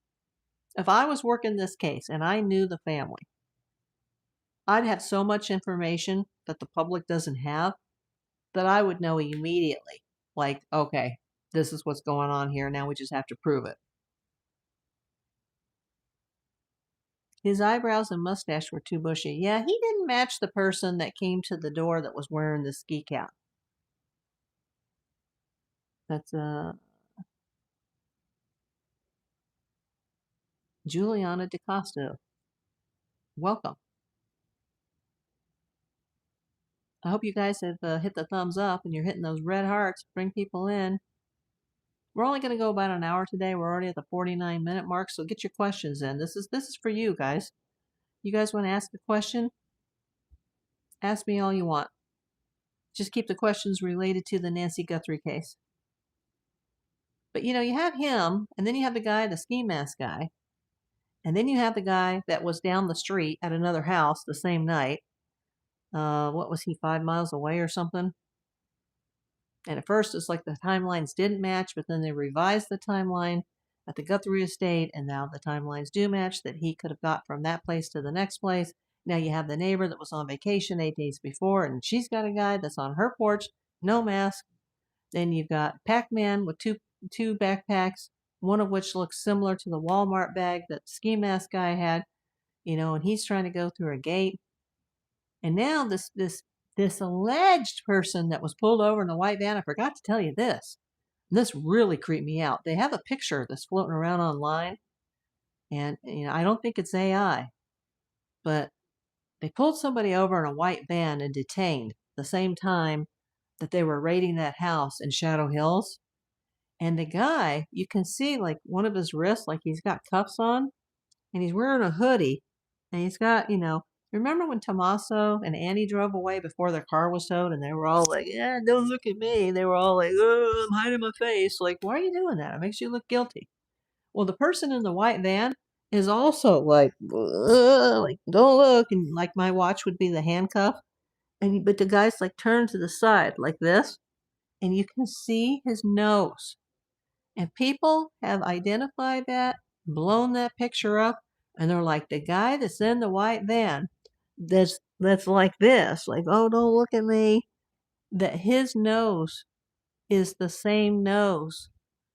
if I was working this case and I knew the family, I'd have so much information that the public doesn't have that I would know immediately. Like, okay, this is what's going on here. Now we just have to prove it. His eyebrows and mustache were too bushy. Yeah, he didn't match the person that came to the door that was wearing the ski cap. That's Juliana DeCosto. Welcome. I hope you guys have hit the thumbs up and you're hitting those red hearts. Bring people in. We're only going to go about an hour today. We're already at the 49-minute mark, so get your questions in. This is for you guys. You guys want to ask a question? Ask me all you want. Just keep the questions related to the Nancy Guthrie case. But you have him, and then you have the guy, the ski mask guy, and then you have the guy that was down the street at another house the same night. what was he, 5 miles away or something? And at first, it's like the timelines didn't match, but then they revised the timeline at the Guthrie estate, and now the timelines do match that he could have got from that place to the next place. Now you have the neighbor that was on vacation 8 days before, and she's got a guy that's on her porch, no mask. Then you've got Pac-Man with two backpacks, one of which looks similar to the Walmart bag that Ski Mask guy had, and he's trying to go through a gate. And now this alleged person that was pulled over in the white van, I forgot to tell you this. This really creeped me out. They have a picture of this floating around online, and I don't think it's AI, but they pulled somebody over in a white van and detained the same time that they were raiding that house in Shadow Hills. And the guy, you can see like one of his wrists, like he's got cuffs on, and he's wearing a hoodie, and he's got, remember when Tommaso and Annie drove away before their car was towed, and they were all like, "Yeah, don't look at me." They were all like, "Oh, I'm hiding my face." Like, why are you doing that? It makes you look guilty. Well, the person in the white van is also like, like, don't look, and like my watch would be the handcuff, but the guy's like turned to the side like this, and you can see his nose. And people have identified that, blown that picture up, and they're like, the guy that's in the white van that's like this, like, oh, don't look at me, that his nose is the same nose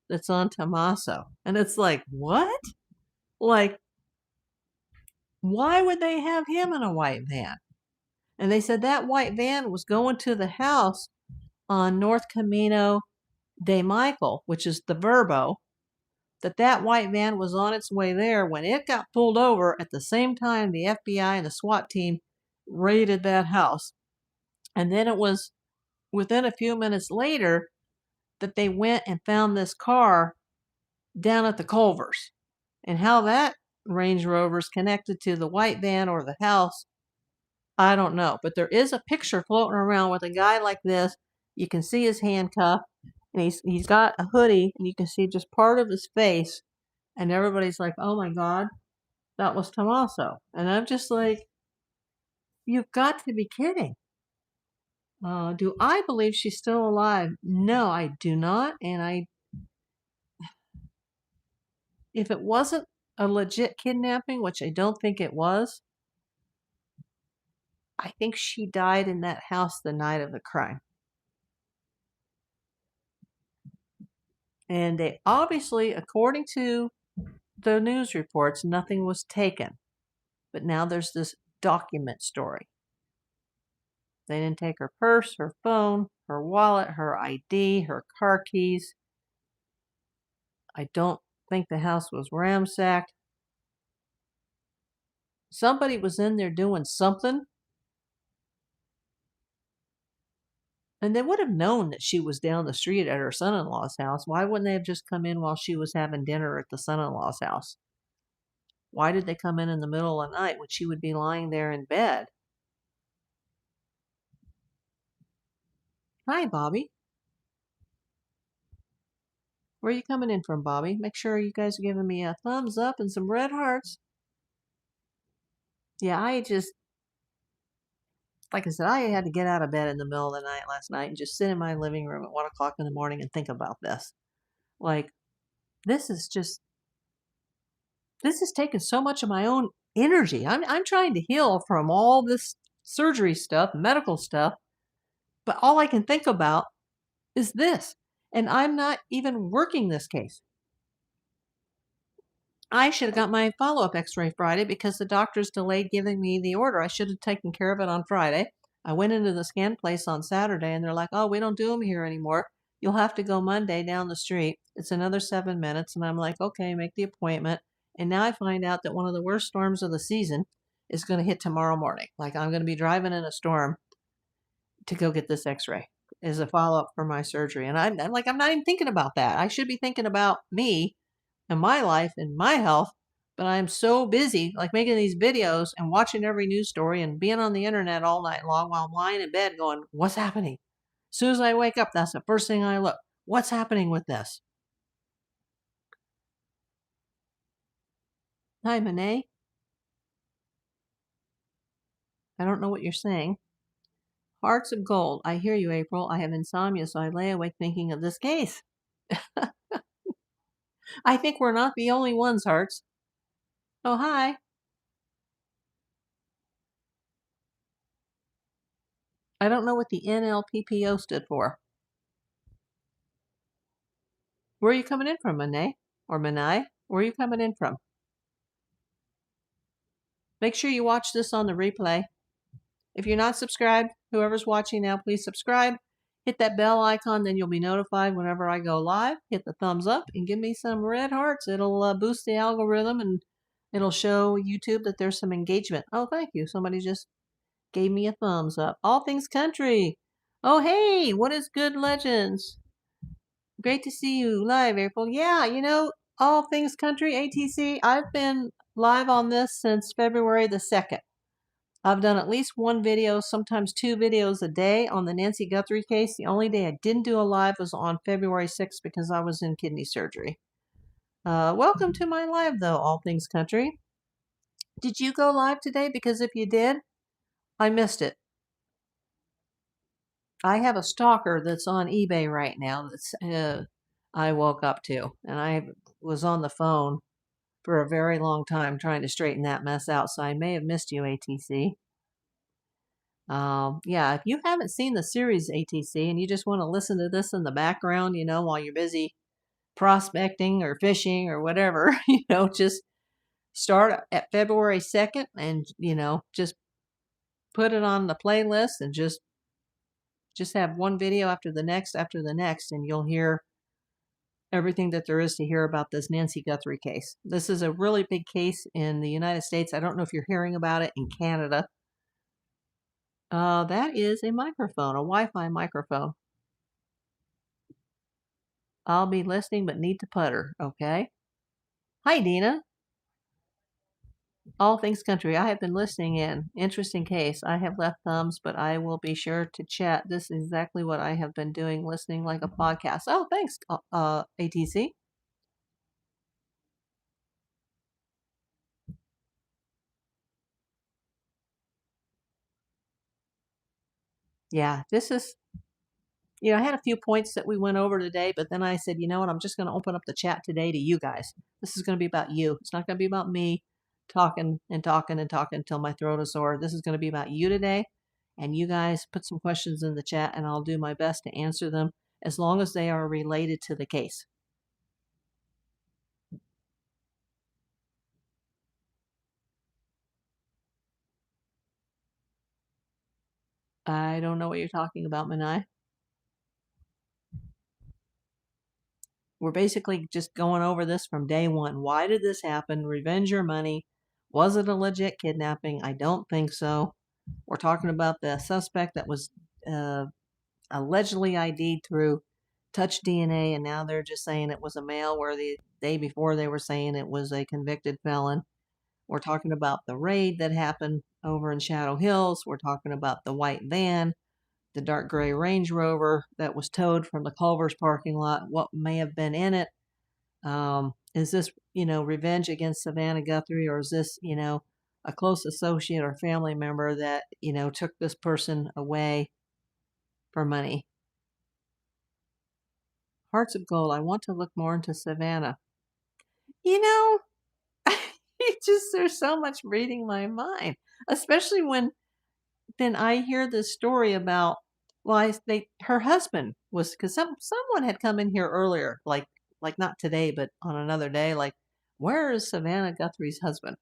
that's on Tommaso. And it's like, what? Like, why would they have him in a white van? And they said that white van was going to the house on North Camino de Michael, which is the Verbo, that white van was on its way there when it got pulled over at the same time the FBI and the SWAT team raided that house. And then it was within a few minutes later that they went and found this car down at the Culvers. And how that Range Rover's connected to the white van or the house, I don't know. But there is a picture floating around with a guy like this. You can see his handcuff, and he's got a hoodie, and you can see just part of his face. And everybody's like, "Oh my God, that was Tommaso." And I'm just like, you've got to be kidding. Do I believe she's still alive? No, I do not. And if it wasn't a legit kidnapping, which I don't think it was, I think she died in that house the night of the crime. And they obviously, according to the news reports, nothing was taken. But now there's this document story. They didn't take her purse, her phone, her wallet, her ID, her car keys. I don't think the house was ransacked. Somebody was in there doing something, and they would have known that she was down the street at her son-in-law's house. Why wouldn't they have just come in while she was having dinner at the son-in-law's house? Why did they come in the middle of the night when she would be lying there in bed? Hi, Bobby. Where are you coming in from, Bobby? Make sure you guys are giving me a thumbs up and some red hearts. Yeah, like I said, I had to get out of bed in the middle of the night last night and just sit in my living room at 1 o'clock in the morning and think about this. Like, this is taken so much of my own energy. I'm trying to heal from all this surgery stuff, medical stuff, but all I can think about is this. And I'm not even working this case. I should have got my follow-up x-ray Friday because the doctors delayed giving me the order. I should have taken care of it on Friday. I went into the scan place on Saturday, and they're like, "Oh, we don't do them here anymore. You'll have to go Monday down the street. It's another 7 minutes." And I'm like, "Okay, make the appointment." And now I find out that one of the worst storms of the season is going to hit tomorrow morning. Like, I'm going to be driving in a storm to go get this x-ray as a follow-up for my surgery. And I'm like, I'm not even thinking about that. I should be thinking about me and my life and my health, but I'm so busy like making these videos and watching every news story and being on the internet all night long while I'm lying in bed going, what's happening? As soon as I wake up, that's the first thing I look. What's happening with this? Hi, Monet. I don't know what you're saying. Hearts of gold. I hear you, April. I have insomnia, so I lay awake thinking of this case. I think we're not the only ones, Hearts. Oh, hi. I don't know what the NLPPO stood for. Where are you coming in from, Monet? Or Manai? Where are you coming in from? Make sure you watch this on the replay. If you're not subscribed, whoever's watching now, please subscribe. Hit that bell icon, then you'll be notified whenever I go live. Hit the thumbs up and give me some red hearts. It'll boost the algorithm and it'll show YouTube that there's some engagement. Oh, thank you. Somebody just gave me a thumbs up. All Things Country. Oh, hey, what is Good Legends? Great to see you live, April. Yeah, All Things Country, ATC, I've been live on this since February the 2nd. I've done at least one video, sometimes 2 videos a day on the Nancy Guthrie case. The only day I didn't do a live was on February 6th because I was in kidney surgery. Welcome to my live, though, All Things Country. Did you go live today? Because if you did, I missed it. I have a stalker that's on eBay right now that's I woke up to, and I was on the phone for a very long time trying to straighten that mess out, so I may have missed you, ATC. Yeah, if you haven't seen the series ATC and you just want to listen to this in the background, while you're busy prospecting or fishing or whatever, just start at February 2nd and, just put it on the playlist and just have one video after the next, and you'll hear everything that there is to hear about this Nancy Guthrie case. This is a really big case in the United States. I don't know if you're hearing about it in Canada. That is a microphone, a Wi-Fi microphone. I'll be listening but need to putter, okay? Hi, Dina. All Things Country. I have been listening in. Interesting case. I have left thumbs, but I will be sure to chat. This is exactly what I have been doing, listening like a podcast. Oh, thanks, ATC. Yeah, this is, I had a few points that we went over today, but then I said, you know what, I'm just going to open up the chat today to you guys. This is going to be about you. It's not going to be about me talking and talking and talking until my throat is sore. This is going to be about you today. And you guys put some questions in the chat and I'll do my best to answer them as long as they are related to the case. I don't know what you're talking about, Manai. We're basically just going over this from day one. Why did this happen? Revenge your money. Was it a legit kidnapping? I don't think so. We're talking about the suspect that was allegedly ID'd through touch DNA, and now they're just saying it was a male, where the day before they were saying it was a convicted felon. We're talking about the raid that happened over in Shadow Hills. We're talking about the white van, the dark gray Range Rover that was towed from the Culver's parking lot. What may have been in it? Is this, revenge against Savannah Guthrie, or is this, a close associate or family member that, took this person away for money? Hearts of Gold. I want to look more into Savannah. There's so much reading my mind, especially when then I hear this story about, well, her husband was, because someone had come in here earlier, like not today, but on another day, like, where is Savannah Guthrie's husband?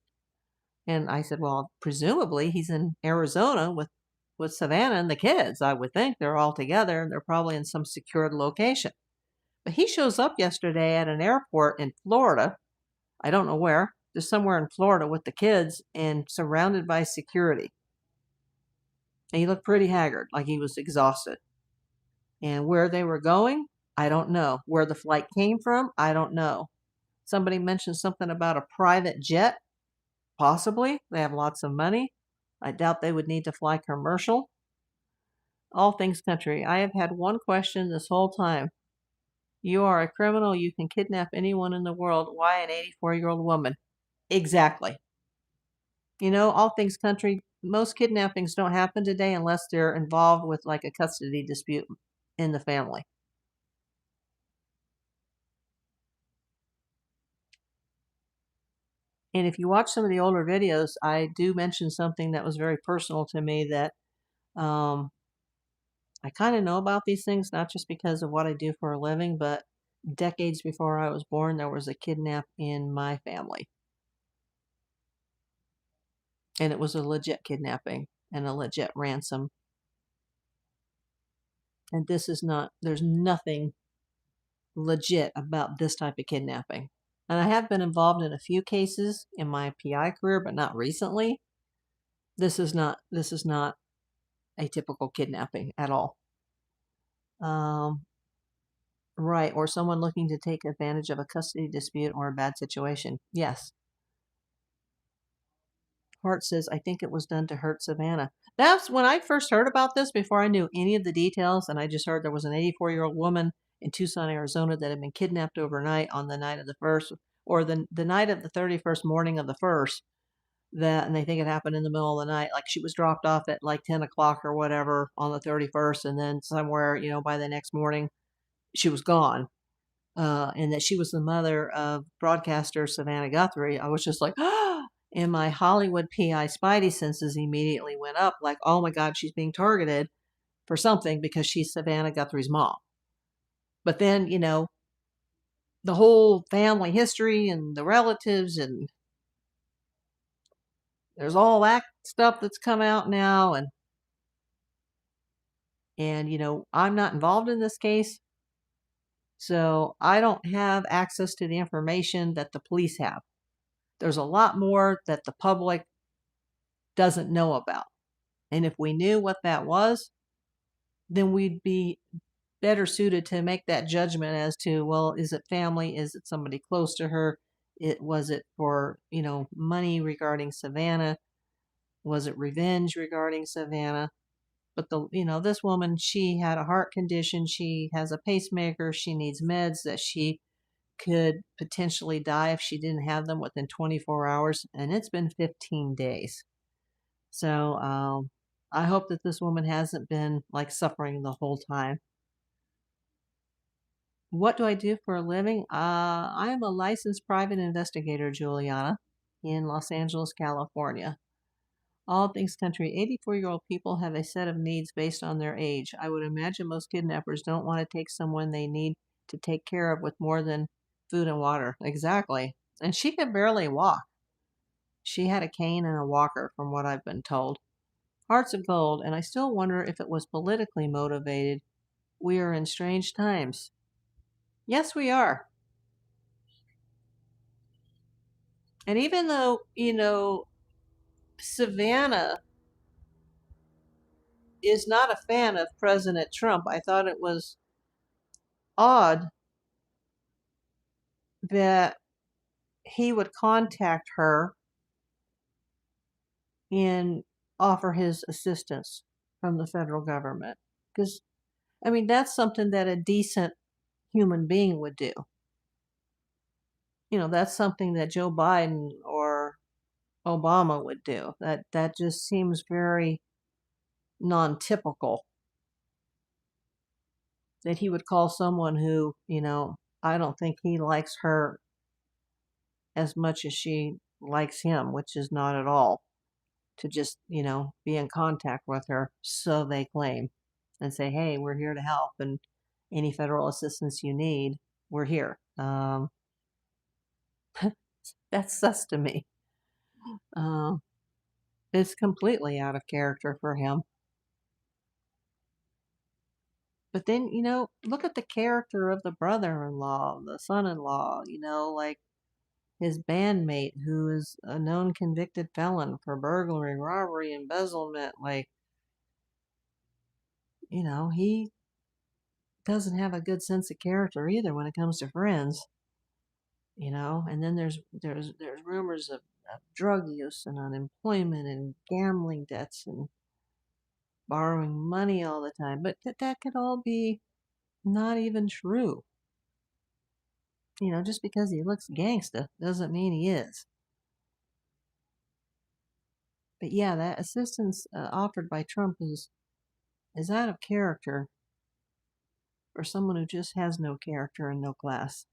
And I said, well, presumably he's in Arizona with Savannah and the kids. I would think they're all together and they're probably in some secured location. But he shows up yesterday at an airport in Florida. I don't know where, just somewhere in Florida with the kids and surrounded by security. And he looked pretty haggard, like he was exhausted. And where they were going, I don't know. Where the flight came from, I don't know. Somebody mentioned something about a private jet. Possibly. They have lots of money. I doubt they would need to fly commercial. All Things Country. I have had one question this whole time. You are a criminal. You can kidnap anyone in the world. Why an 84-year-old woman? Exactly. All Things Country, most kidnappings don't happen today unless they're involved with like a custody dispute in the family. And if you watch some of the older videos, I do mention something that was very personal to me that um, I kind of know about these things, not just because of what I do for a living, but decades before I was born, there was a kidnap in my family. And it was a legit kidnapping and a legit ransom. And this is not, there's nothing legit about this type of kidnapping. And I have been involved in a few cases in my PI career, but not recently. This is not a typical kidnapping at all. Right, or someone looking to take advantage of a custody dispute or a bad situation. Yes. Hart says, I think it was done to hurt Savannah. That's when I first heard about this before I knew any of the details, and I just heard there was an 84-year-old woman in Tucson, Arizona that had been kidnapped overnight on the night of the first, or the night of the 31st, morning of the first, that, and they think it happened in the middle of the night. Like she was dropped off at like 10 o'clock or whatever on the 31st, and then somewhere, by the next morning, she was gone. And that she was the mother of broadcaster Savannah Guthrie. I was just like, and my Hollywood PI spidey senses immediately went up like, oh my God, she's being targeted for something because she's Savannah Guthrie's mom. But then, the whole family history and the relatives, and there's all that stuff that's come out now. And I'm not involved in this case. So I don't have access to the information that the police have. There's a lot more that the public doesn't know about. And if we knew what that was, then we'd be better suited to make that judgment as to, well, is it family? Is it somebody close to her? Was it for, money regarding Savannah? Was it revenge regarding Savannah? But this woman, she had a heart condition. She has a pacemaker. She needs meds that she could potentially die if she didn't have them within 24 hours. And it's been 15 days. So I hope that this woman hasn't been like suffering the whole time. What do I do for a living? I am a licensed private investigator, Juliana, in Los Angeles, California. All things country, 84-year-old people have a set of needs based on their age. I would imagine most kidnappers don't want to take someone they need to take care of with more than food and water. Exactly. And she could barely walk. She had a cane and a walker, from what I've been told. Hearts of gold, and I still wonder if it was politically motivated. We are in strange times. Yes, we are. And even though, Savannah is not a fan of President Trump, I thought it was odd that he would contact her and offer his assistance from the federal government. Because, that's something that a decent human being would do. That's something that Joe Biden or Obama would do. That just seems very non-typical, that he would call someone who, I don't think he likes her as much as she likes him, which is not at all, to just, be in contact with her, so they claim, and say, hey, we're here to help, and any federal assistance you need, we're here. That's sus to me. It's completely out of character for him. But then, look at the character of the brother-in-law, the son-in-law, like his bandmate, who is a known convicted felon for burglary, robbery, embezzlement. Like, he doesn't have a good sense of character either when it comes to friends. And then there's rumors of drug use and unemployment and gambling debts and borrowing money all the time. But that could all be not even true. Just because he looks gangsta doesn't mean he is. But yeah, that assistance offered by Trump is out of character for someone who just has no character and no class.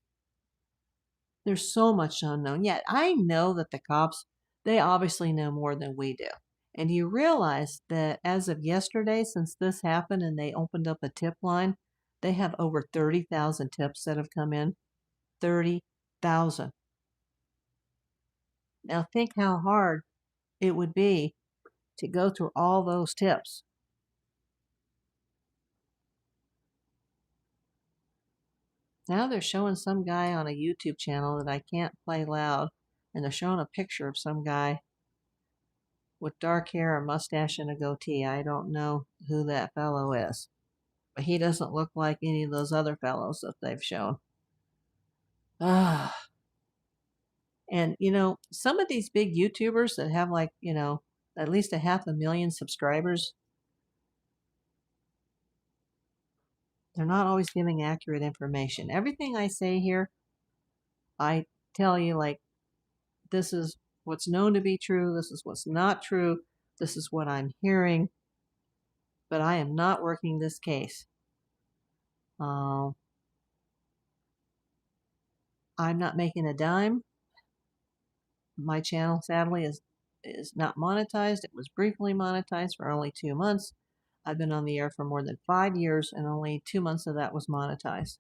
There's so much unknown. Yet I know that the cops, they obviously know more than we do. And you realize that as of yesterday, since this happened and they opened up a tip line, they have over 30,000 tips that have come in. 30,000. Now think how hard it would be to go through all those tips. Now they're showing some guy on a YouTube channel that I can't play loud, and they're showing a picture of some guy with dark hair, a mustache, and a goatee. I don't know who that fellow is, but he doesn't look like any of those other fellows that they've shown. Ah. And, some of these big YouTubers that have at least 500,000 subscribers, they're not always giving accurate information. Everything I say here, I tell you, this is what's known to be true. This is what's not true. This is what I'm hearing. But I am not working this case. I'm not making a dime. My channel, sadly, is not monetized. It was briefly monetized for only 2 months. I've been on the air for more than 5 years, and only 2 months of that was monetized.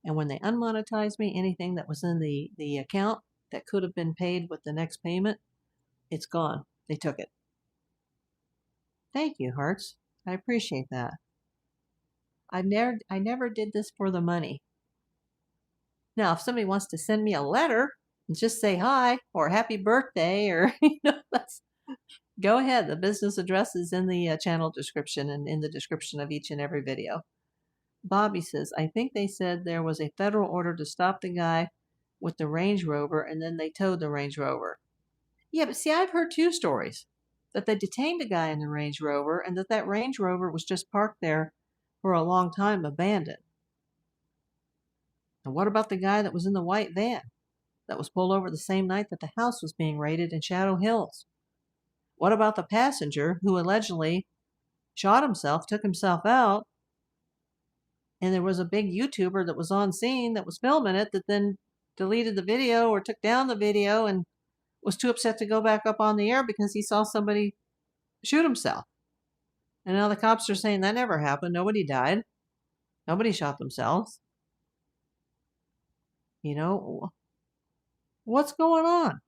And when they unmonetized me, anything that was in the account that could have been paid with the next payment, it's gone. They took it. Thank you, Hearts. I appreciate that. I never did this for the money. Now, if somebody wants to send me a letter and just say hi or happy birthday or, go ahead. The business address is in the channel description and in the description of each and every video. Bobby says, I think they said there was a federal order to stop the guy with the Range Rover, and then they towed the Range Rover. Yeah, but see, I've heard 2 stories. That they detained a guy in the Range Rover, and that Range Rover was just parked there for a long time, abandoned. And what about the guy that was in the white van that was pulled over the same night that the house was being raided in Shadow Hills? What about the passenger who allegedly shot himself, took himself out, and there was a big YouTuber that was on scene that was filming it that then deleted the video or took down the video and was too upset to go back up on the air because he saw somebody shoot himself? And now the cops are saying that never happened. Nobody died. Nobody shot themselves. What's going on?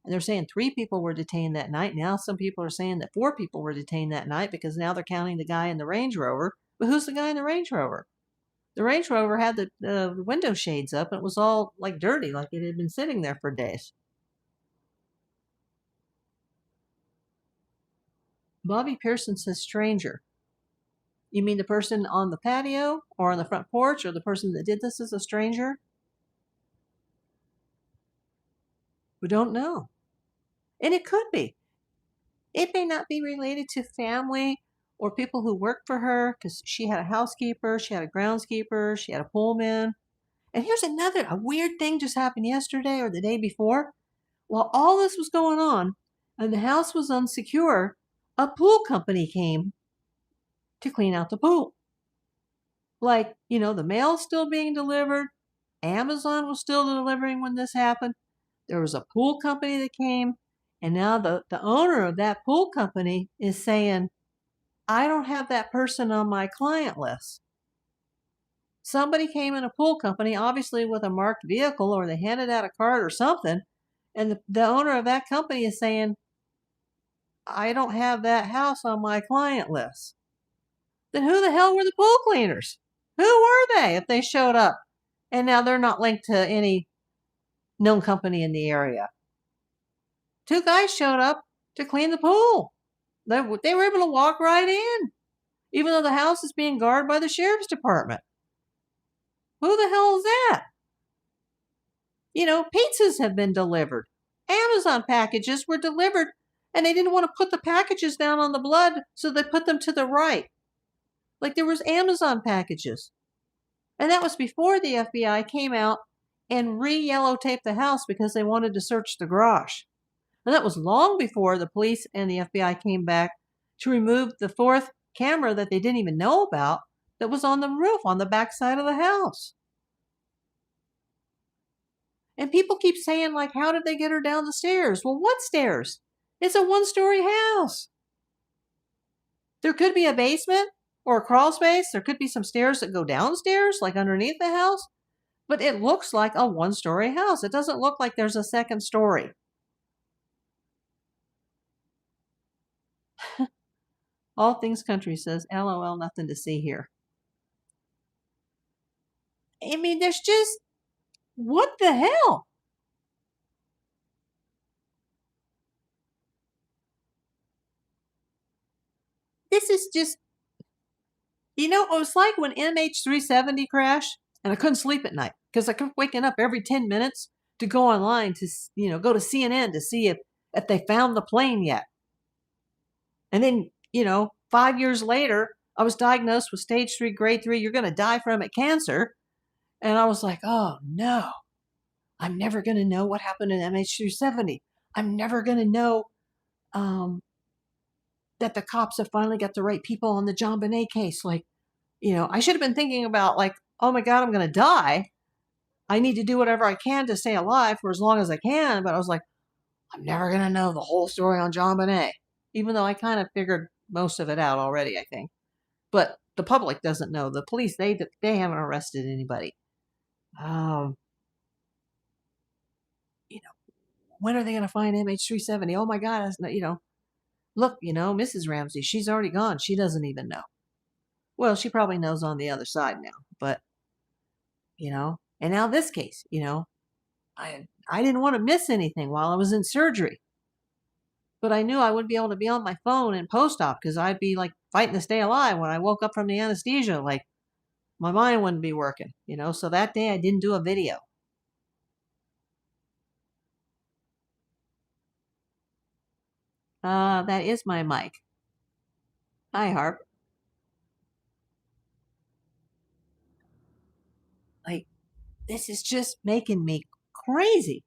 And they're saying 3 people were detained that night. Now some people are saying that 4 people were detained that night because now they're counting the guy in the Range Rover. But who's the guy in the Range Rover? The Range Rover had the window shades up and it was all dirty, like it had been sitting there for days. Bobby Pearson says stranger. You mean the person on the patio or on the front porch, or the person that did this is a stranger? We don't know. And it could be. It may not be related to family or people who work for her, because she had a housekeeper, she had a groundskeeper, she had a poolman. And here's a weird thing just happened yesterday or the day before. While all this was going on and the house was unsecure, a pool company came to clean out the pool. The mail's still being delivered. Amazon was still delivering when this happened. There was a pool company that came, and now the owner of that pool company is saying, I don't have that person on my client list. Somebody came in a pool company, obviously with a marked vehicle, or they handed out a card or something, and the owner of that company is saying, I don't have that house on my client list. Then who the hell were the pool cleaners? Who were they if they showed up? And now they're not linked to any known company in the area. 2 guys showed up to clean the pool. They were able to walk right in, even though the house is being guarded by the sheriff's department. Who the hell is that? Pizzas have been delivered. Amazon packages were delivered, and they didn't want to put the packages down on the blood, so they put them to the right. There was Amazon packages. And that was before the FBI came out and re-yellow taped the house because they wanted to search the garage. And that was long before the police and the FBI came back to remove the fourth camera that they didn't even know about that was on the roof on the back side of the house. And people keep saying, like, how did they get her down the stairs? Well, what stairs? It's a one-story house. There could be a basement or a crawl space. There could be some stairs that go downstairs, like underneath the house. But it looks like a one-story house. It doesn't look like there's a second story. All Things Country says, LOL, nothing to see here. I mean, there's just, what the hell? This is just, it was like when MH370 crashed and I couldn't sleep at night because I kept waking up every 10 minutes to go online to, go to CNN to see if they found the plane yet. And then, 5 years later, I was diagnosed with stage 3, grade 3, you're going to die from it, cancer. And I was like, oh no, I'm never going to know what happened in MH370. I'm never going to know that the cops have finally got the right people on the John Bonet case. Like, I should have been thinking about, like, oh my God, I'm going to die. I need to do whatever I can to stay alive for as long as I can. But I was like, I'm never going to know the whole story on John Bonet, even though I kind of figured most of it out already, I think. But the public doesn't know. The police, they haven't arrested anybody. When are they going to find MH370? Oh my God, look, Mrs. Ramsey, she's already gone. She doesn't even know. Well, she probably knows on the other side now, but, and now this case, I didn't want to miss anything while I was in surgery, but I knew I wouldn't be able to be on my phone in post-op because I'd be like fighting to stay alive when I woke up from the anesthesia. Like, my mind wouldn't be working, so that day I didn't do a video. That is my mic. Hi, Harp. Like, this is just making me crazy.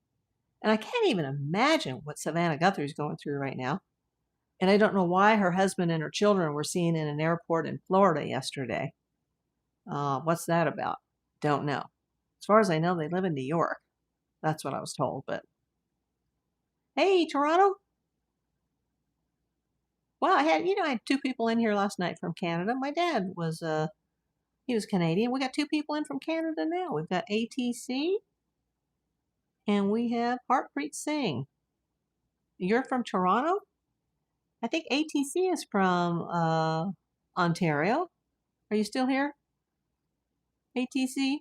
And I can't even imagine what Savannah Guthrie's going through right now. And I don't know why her husband and her children were seen in an airport in Florida yesterday. What's that about? Don't know. As far as I know, they live in New York. That's what I was told. But hey, Toronto. Well, I had 2 people in here last night from Canada. My dad was he was Canadian. We got 2 people in from Canada now. We've got ATC and we have Harpreet Singh. You're from Toronto? I think ATC is from Ontario. Are you still here? ATC?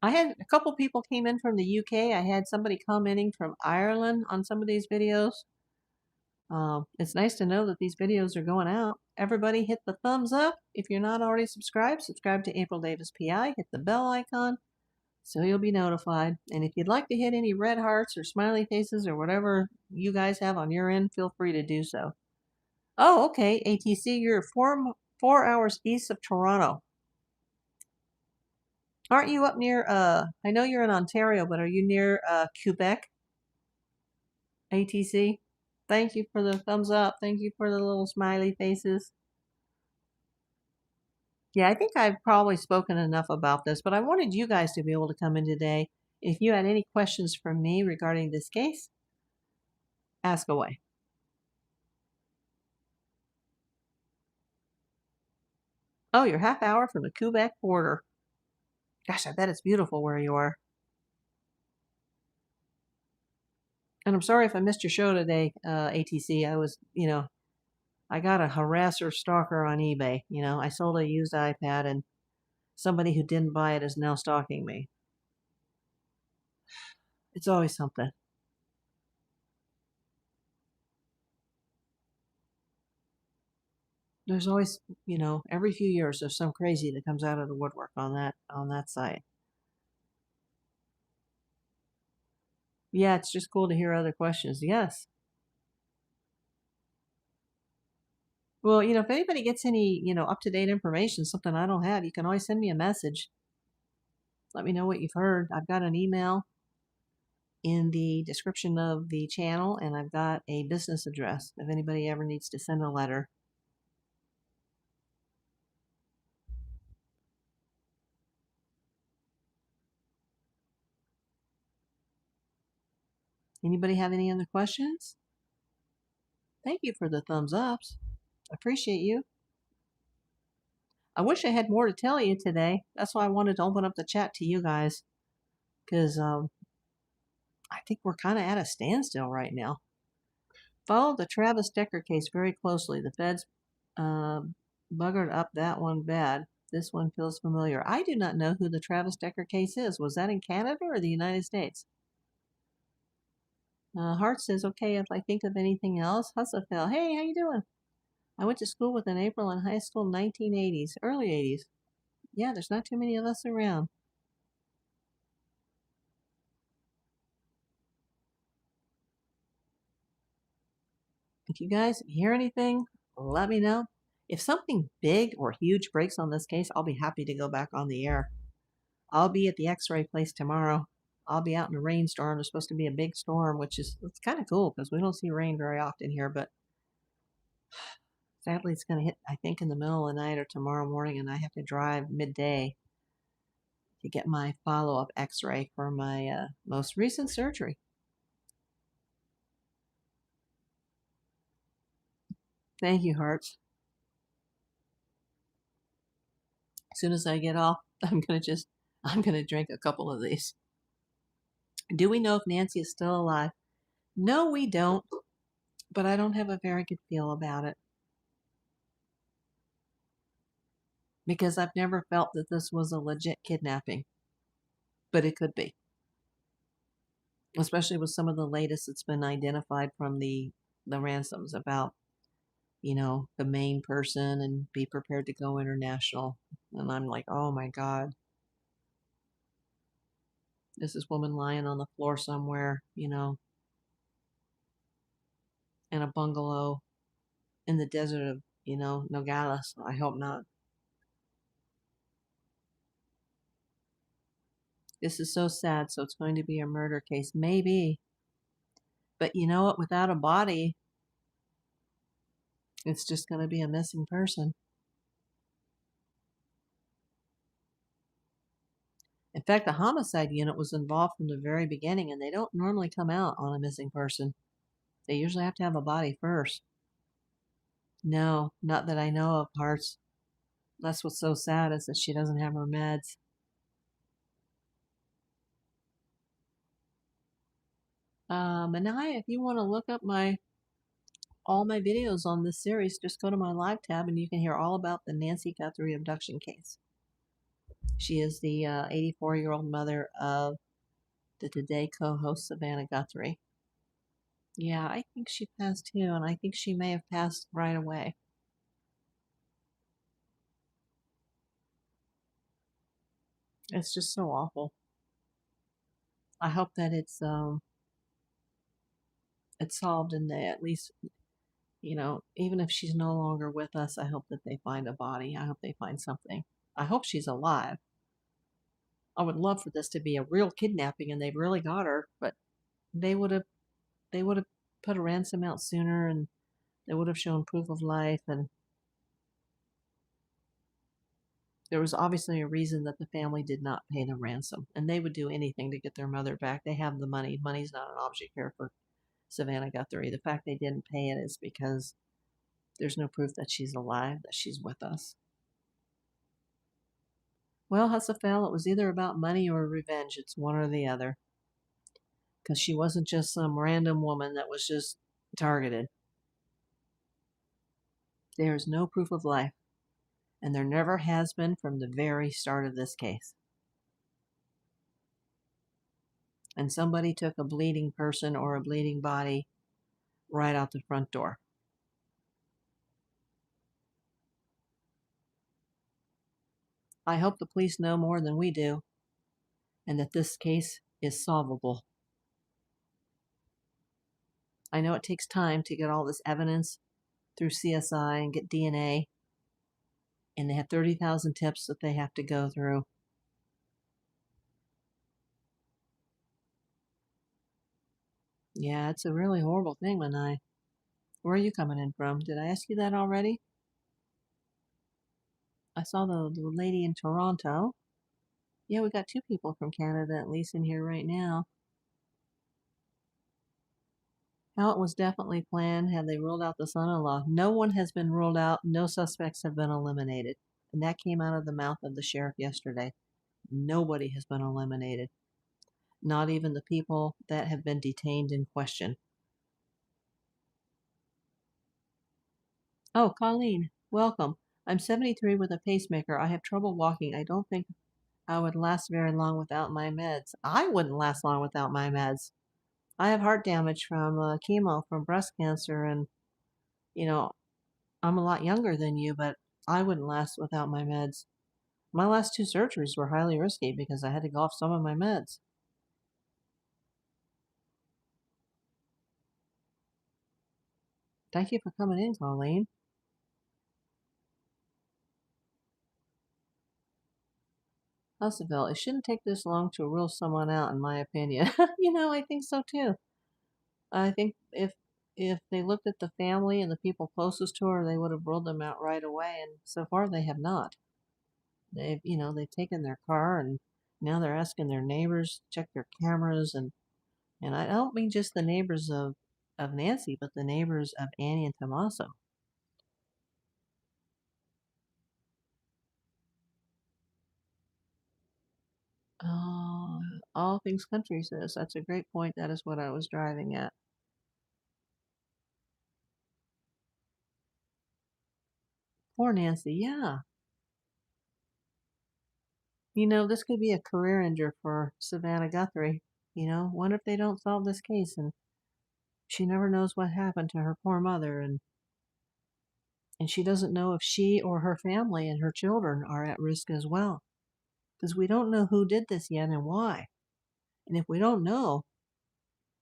I had a couple people came in from the UK. I had somebody commenting from Ireland on some of these videos. It's nice to know that these videos are going out. Everybody hit the thumbs up. If you're not already subscribed, subscribe to April Davis PI. Hit the bell icon so you'll be notified. And if you'd like to hit any red hearts or smiley faces or whatever you guys have on your end, feel free to do so. Oh, okay, ATC, you're 4 hours east of Toronto. Aren't you up near, I know you're in Ontario, but are you near Quebec? ATC? Thank you for the thumbs up. Thank you for the little smiley faces. Yeah, I think I've probably spoken enough about this, but I wanted you guys to be able to come in today. If you had any questions for me regarding this case, ask away. Oh, you're half hour from the Quebec border. Gosh, I bet it's beautiful where you are. And I'm sorry if I missed your show today, ATC. I was, I got a harasser stalker on eBay. I sold a used iPad and somebody who didn't buy it is now stalking me. It's always something. There's always, every few years there's some crazy that comes out of the woodwork on that site. Yeah, it's just cool to hear other questions. Yes. Well, if anybody gets any, up-to-date information, something I don't have, you can always send me a message. Let me know what you've heard. I've got an email. in the description of the channel, and I've got a business address if anybody ever needs to send a letter. Anybody have any other questions? Thank you for the thumbs ups. Appreciate you. I wish I had more to tell you today. That's why I wanted to open up the chat to you guys, because I think we're kind of at a standstill right now. Follow the Travis Decker case very closely. The feds buggered up that one bad. This one feels familiar. I do not know who the Travis Decker case is. Was that in Canada or the United States? Hart says, okay, if I think of anything else. Hustlefell, hey, how you doing? I went to school with an April in high school, 1980s, early 80s. Yeah, there's not too many of us around. If you guys hear anything, let me know. If something big or huge breaks on this case, I'll be happy to go back on the air. I'll be at the X-ray place tomorrow. I'll be out in a rainstorm. There's supposed to be a big storm, which is it's kind of cool because we don't see rain very often here, but sadly it's going to hit, I think, in the middle of the night or tomorrow morning, and I have to drive midday to get my follow-up X-ray for my most recent surgery. Thank you, Hearts. As soon as I get off, I'm gonna drink a couple of these. Do we know if Nancy is still alive? No, we don't, but I don't have a very good feel about it. Because I've never felt that this was a legit kidnapping. But it could be. Especially with some of the latest that's been identified from the ransoms about, you know, the main person and be prepared to go international. And I'm like, oh my God. Is this woman lying on the floor somewhere, you know, in a bungalow in the desert of, you know, Nogales? I hope not. This is so sad. So it's going to be a murder case. Maybe. But you know what? Without a body, it's just going to be a missing person. In fact, the homicide unit was involved from the very beginning, and they don't normally come out on a missing person. They usually have to have a body first. No, not that I know of, Hearts. That's what's so sad is that she doesn't have her meds. Manaya, if you want to look up all my videos on this series, just go to my live tab and you can hear all about the Nancy Guthrie abduction case. She is the 84-year-old mother of the Today co-host Savannah Guthrie. Yeah, I think she passed too, and I think she may have passed right away. It's just so awful. I hope that it's solved and they at least, you know, even if she's no longer with us, I hope that they find a body. I hope they find something. I hope she's alive. I would love for this to be a real kidnapping and they've really got her, but they would have put a ransom out sooner and they would have shown proof of life, and there was obviously a reason that the family did not pay the ransom, and they would do anything to get their mother back. They have the money. Money's not an object here for Savannah Guthrie. The fact they didn't pay it is because there's no proof that she's alive, that she's with us. Well, Husafel, it was either about money or revenge. It's one or the other. Because she wasn't just some random woman that was just targeted. There's no proof of life, and there never has been from the very start of this case. And somebody took a bleeding person or a bleeding body right out the front door. I hope the police know more than we do, and that this case is solvable. I know it takes time to get all this evidence through CSI and get DNA, and they have 30,000 tips that they have to go through. Yeah, it's a really horrible thing, Manai. Where are you coming in from? Did I ask you that already? I saw the lady in Toronto. Yeah, we got two people from Canada at least in here right now. How it was definitely planned. Have they ruled out the son-in-law? No one has been ruled out. No suspects have been eliminated. And that came out of the mouth of the sheriff yesterday. Nobody has been eliminated. Not even the people that have been detained in question. Oh, Colleen, welcome. I'm 73 with a pacemaker. I have trouble walking. I don't think I would last very long without my meds. I wouldn't last long without my meds. I have heart damage from chemo, from breast cancer, and, you know, I'm a lot younger than you, but I wouldn't last without my meds. My last two surgeries were highly risky because I had to go off some of my meds. Thank you for coming in, Colleen. Husseville, it shouldn't take this long to rule someone out, in my opinion. I think so too. I think if they looked at the family and the people closest to her, they would have ruled them out right away, and so far they have not. They've taken their car and now they're asking their neighbors to check their cameras, and I don't mean just the neighbors of Nancy, but the neighbors of Annie and Tommaso. Oh, all things country says. That's a great point. That is what I was driving at. Poor Nancy, yeah. This could be a career ender for Savannah Guthrie. What if they don't solve this case and she never knows what happened to her poor mother, and she doesn't know if she or her family and her children are at risk as well. Because we don't know who did this yet and why. And if we don't know,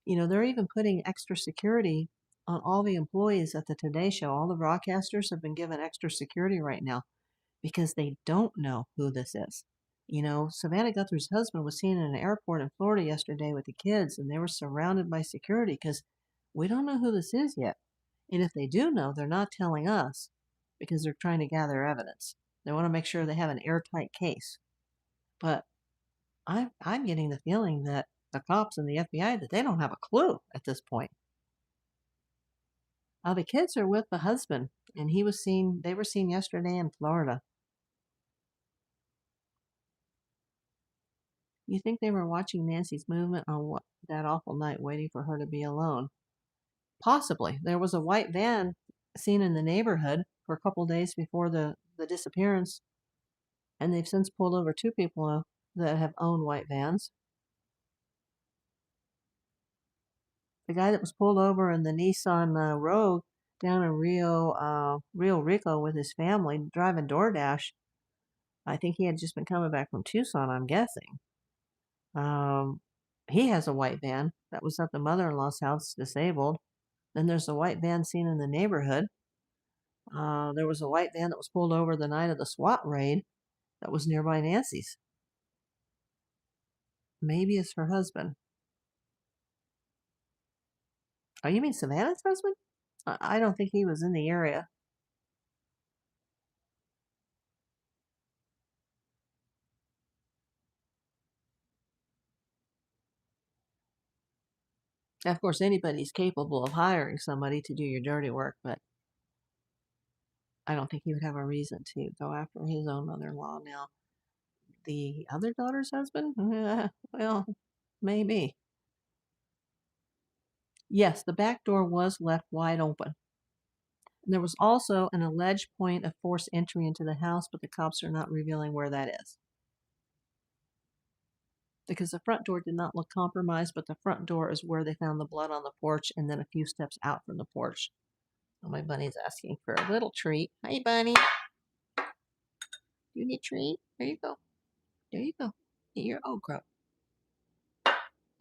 they're even putting extra security on all the employees at the Today Show. All the broadcasters have been given extra security right now because they don't know who this is. Savannah Guthrie's husband was seen in an airport in Florida yesterday with the kids, and they were surrounded by security because we don't know who this is yet. And if they do know, they're not telling us because they're trying to gather evidence. They want to make sure they have an airtight case. But I'm getting the feeling that the cops and the FBI, that they don't have a clue at this point. The kids are with the husband, and they were seen yesterday in Florida. You think they were watching Nancy's movement on that awful night, waiting for her to be alone? Possibly. There was a white van seen in the neighborhood for a couple days before the disappearance, and they've since pulled over two people that have owned white vans. The guy that was pulled over in the Nissan Rogue down in Rio Rico with his family driving DoorDash. I think he had just been coming back from Tucson, I'm guessing. Um, he has a white van that was at the mother-in-law's house, disabled. Then there's a white van seen in the neighborhood. There was a white van that was pulled over the night of the SWAT raid that was nearby Nancy's. Maybe it's her husband. Oh, you mean Savannah's husband? I don't think he was in the area. Of course, anybody's capable of hiring somebody to do your dirty work, but I don't think he would have a reason to go after his own mother-in-law. Now, the other daughter's husband? Well, maybe. Yes, the back door was left wide open. There was also an alleged point of forced entry into the house, but the cops are not revealing where that is. Because the front door did not look compromised, but the front door is where they found the blood on the porch and then a few steps out from the porch. Oh, my bunny's asking for a little treat. Hey, bunny. You need a treat? There you go. There you go. Eat your okra. The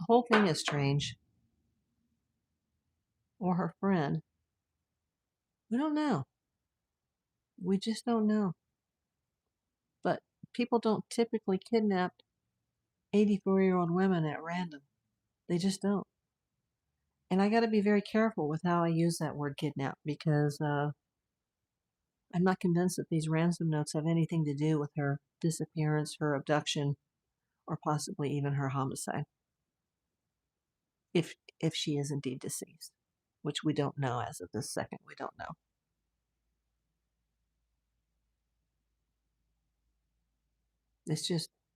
whole thing is strange. Or her friend. We don't know. We just don't know. But people don't typically kidnap 84-year-old women at random. They just don't. And I got to be very careful with how I use that word kidnap because I'm not convinced that these ransom notes have anything to do with her disappearance, her abduction, or possibly even her homicide. If she is indeed deceased, which we don't know as of this second. We don't know.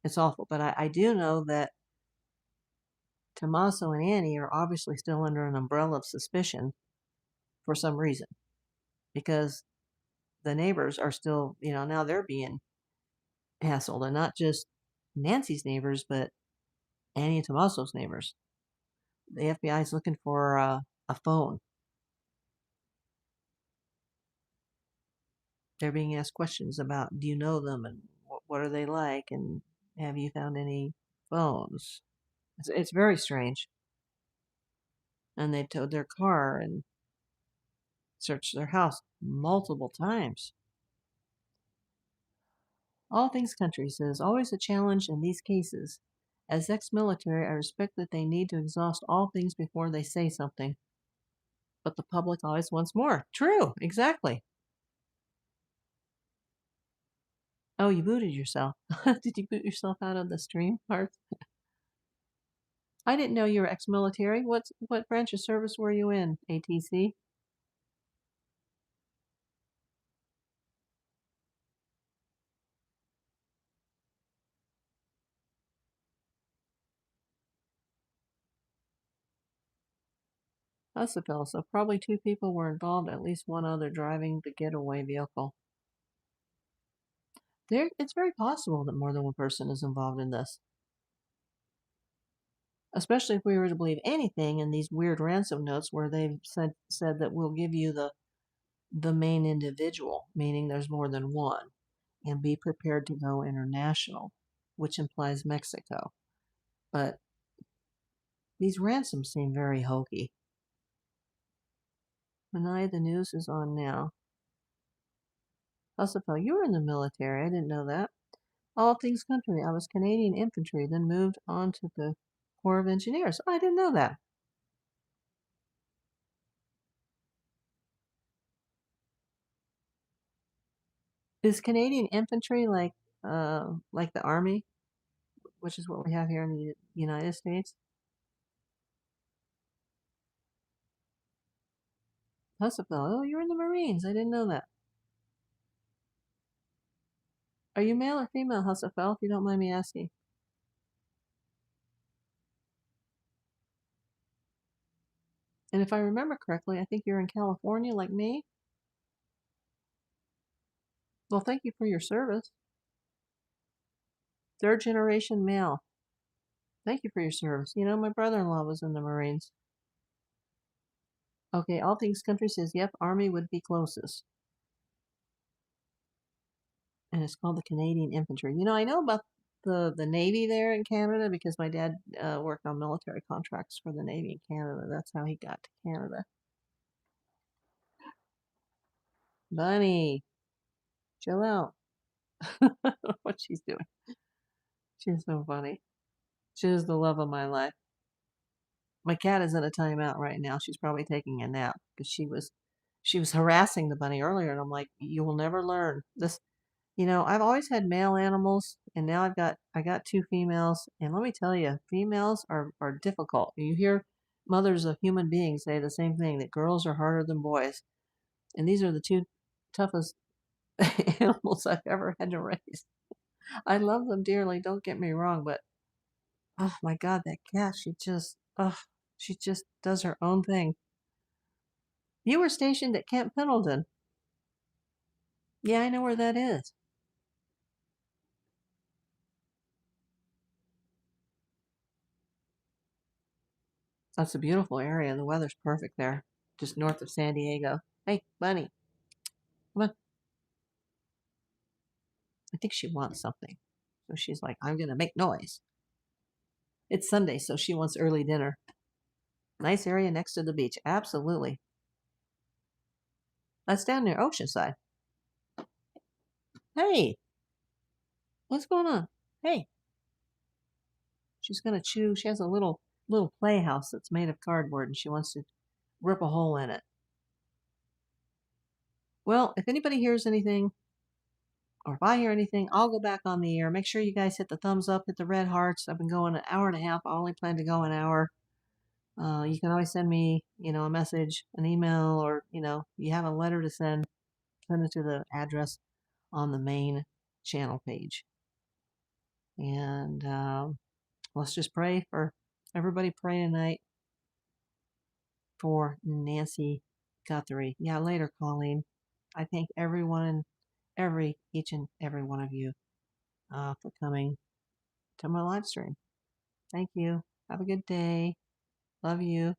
It's awful. But I do know that Tommaso and Annie are obviously still under an umbrella of suspicion for some reason because the neighbors are still, now they're being hassled, and not just Nancy's neighbors, but Annie and Tommaso's neighbors. The FBI is looking for a phone. They're being asked questions about, do you know them, and what are they like, and have you found any phones? It's very strange. And they towed their car and searched their house multiple times. All things country says, always a challenge in these cases. As ex-military, I respect that they need to exhaust all things before they say something. But the public always wants more. True, exactly. Oh, you booted yourself. Did you boot yourself out of the stream part? I didn't know you were ex-military. What branch of service were you in, ATC? Hussville, so probably two people were involved, at least one other driving the getaway vehicle. It's very possible that more than one person is involved in this. Especially if we were to believe anything in these weird ransom notes where they've said that we'll give you the main individual, meaning there's more than one, and be prepared to go international, which implies Mexico. But these ransoms seem very hokey. Manai, the news is on now. Hussafel, you were in the military. I didn't know that. All things country. I was Canadian infantry, then moved on to the Corps of Engineers. I didn't know that. Is Canadian infantry like the Army, which is what we have here in the United States? Hussafel, oh, you're in the Marines. I didn't know that. Are you male or female, Hussafel, if you don't mind me asking? And if I remember correctly, I think you're in California like me. Well, thank you for your service. Third generation male. Thank you for your service. My brother-in-law was in the Marines. Okay, all things country says, yep, Army would be closest. And it's called the Canadian Infantry. I know about the Navy there in Canada because my dad worked on military contracts for the Navy in Canada. That's how he got to Canada. Bunny, chill out. What she's doing. She's so funny. She is the love of my life. My cat is in a timeout right now. She's probably taking a nap because she was harassing the bunny earlier, and I'm like, you will never learn this. I've always had male animals, and now I got two females, and let me tell you, females are difficult. You hear mothers of human beings say the same thing, that girls are harder than boys, and these are the two toughest animals I've ever had to raise. I love them dearly, don't get me wrong, but oh my God, that cat, she just does her own thing. You were stationed at Camp Pendleton. Yeah, I know where that is. That's a beautiful area. The weather's perfect there, just north of San Diego. Hey, Bunny, come on. I think she wants something. So she's like, I'm going to make noise. It's Sunday, so she wants early dinner. Nice area next to the beach. Absolutely. That's down near Oceanside. Hey, what's going on? Hey. She's going to chew. She has a little little playhouse that's made of cardboard, and she wants to rip a hole in it. Well, if anybody hears anything, or if I hear anything, I'll go back on the air. Make sure you guys hit the thumbs up, hit the red hearts. I've been going an hour and a half. I only plan to go an hour. You can always send me, a message, an email, or, you have a letter to send it to the address on the main channel page. And let's just pray for everybody. Pray tonight for Nancy Guthrie. Yeah, later, Colleen. I thank everyone, each and every one of you for coming to my live stream. Thank you. Have a good day. Love you.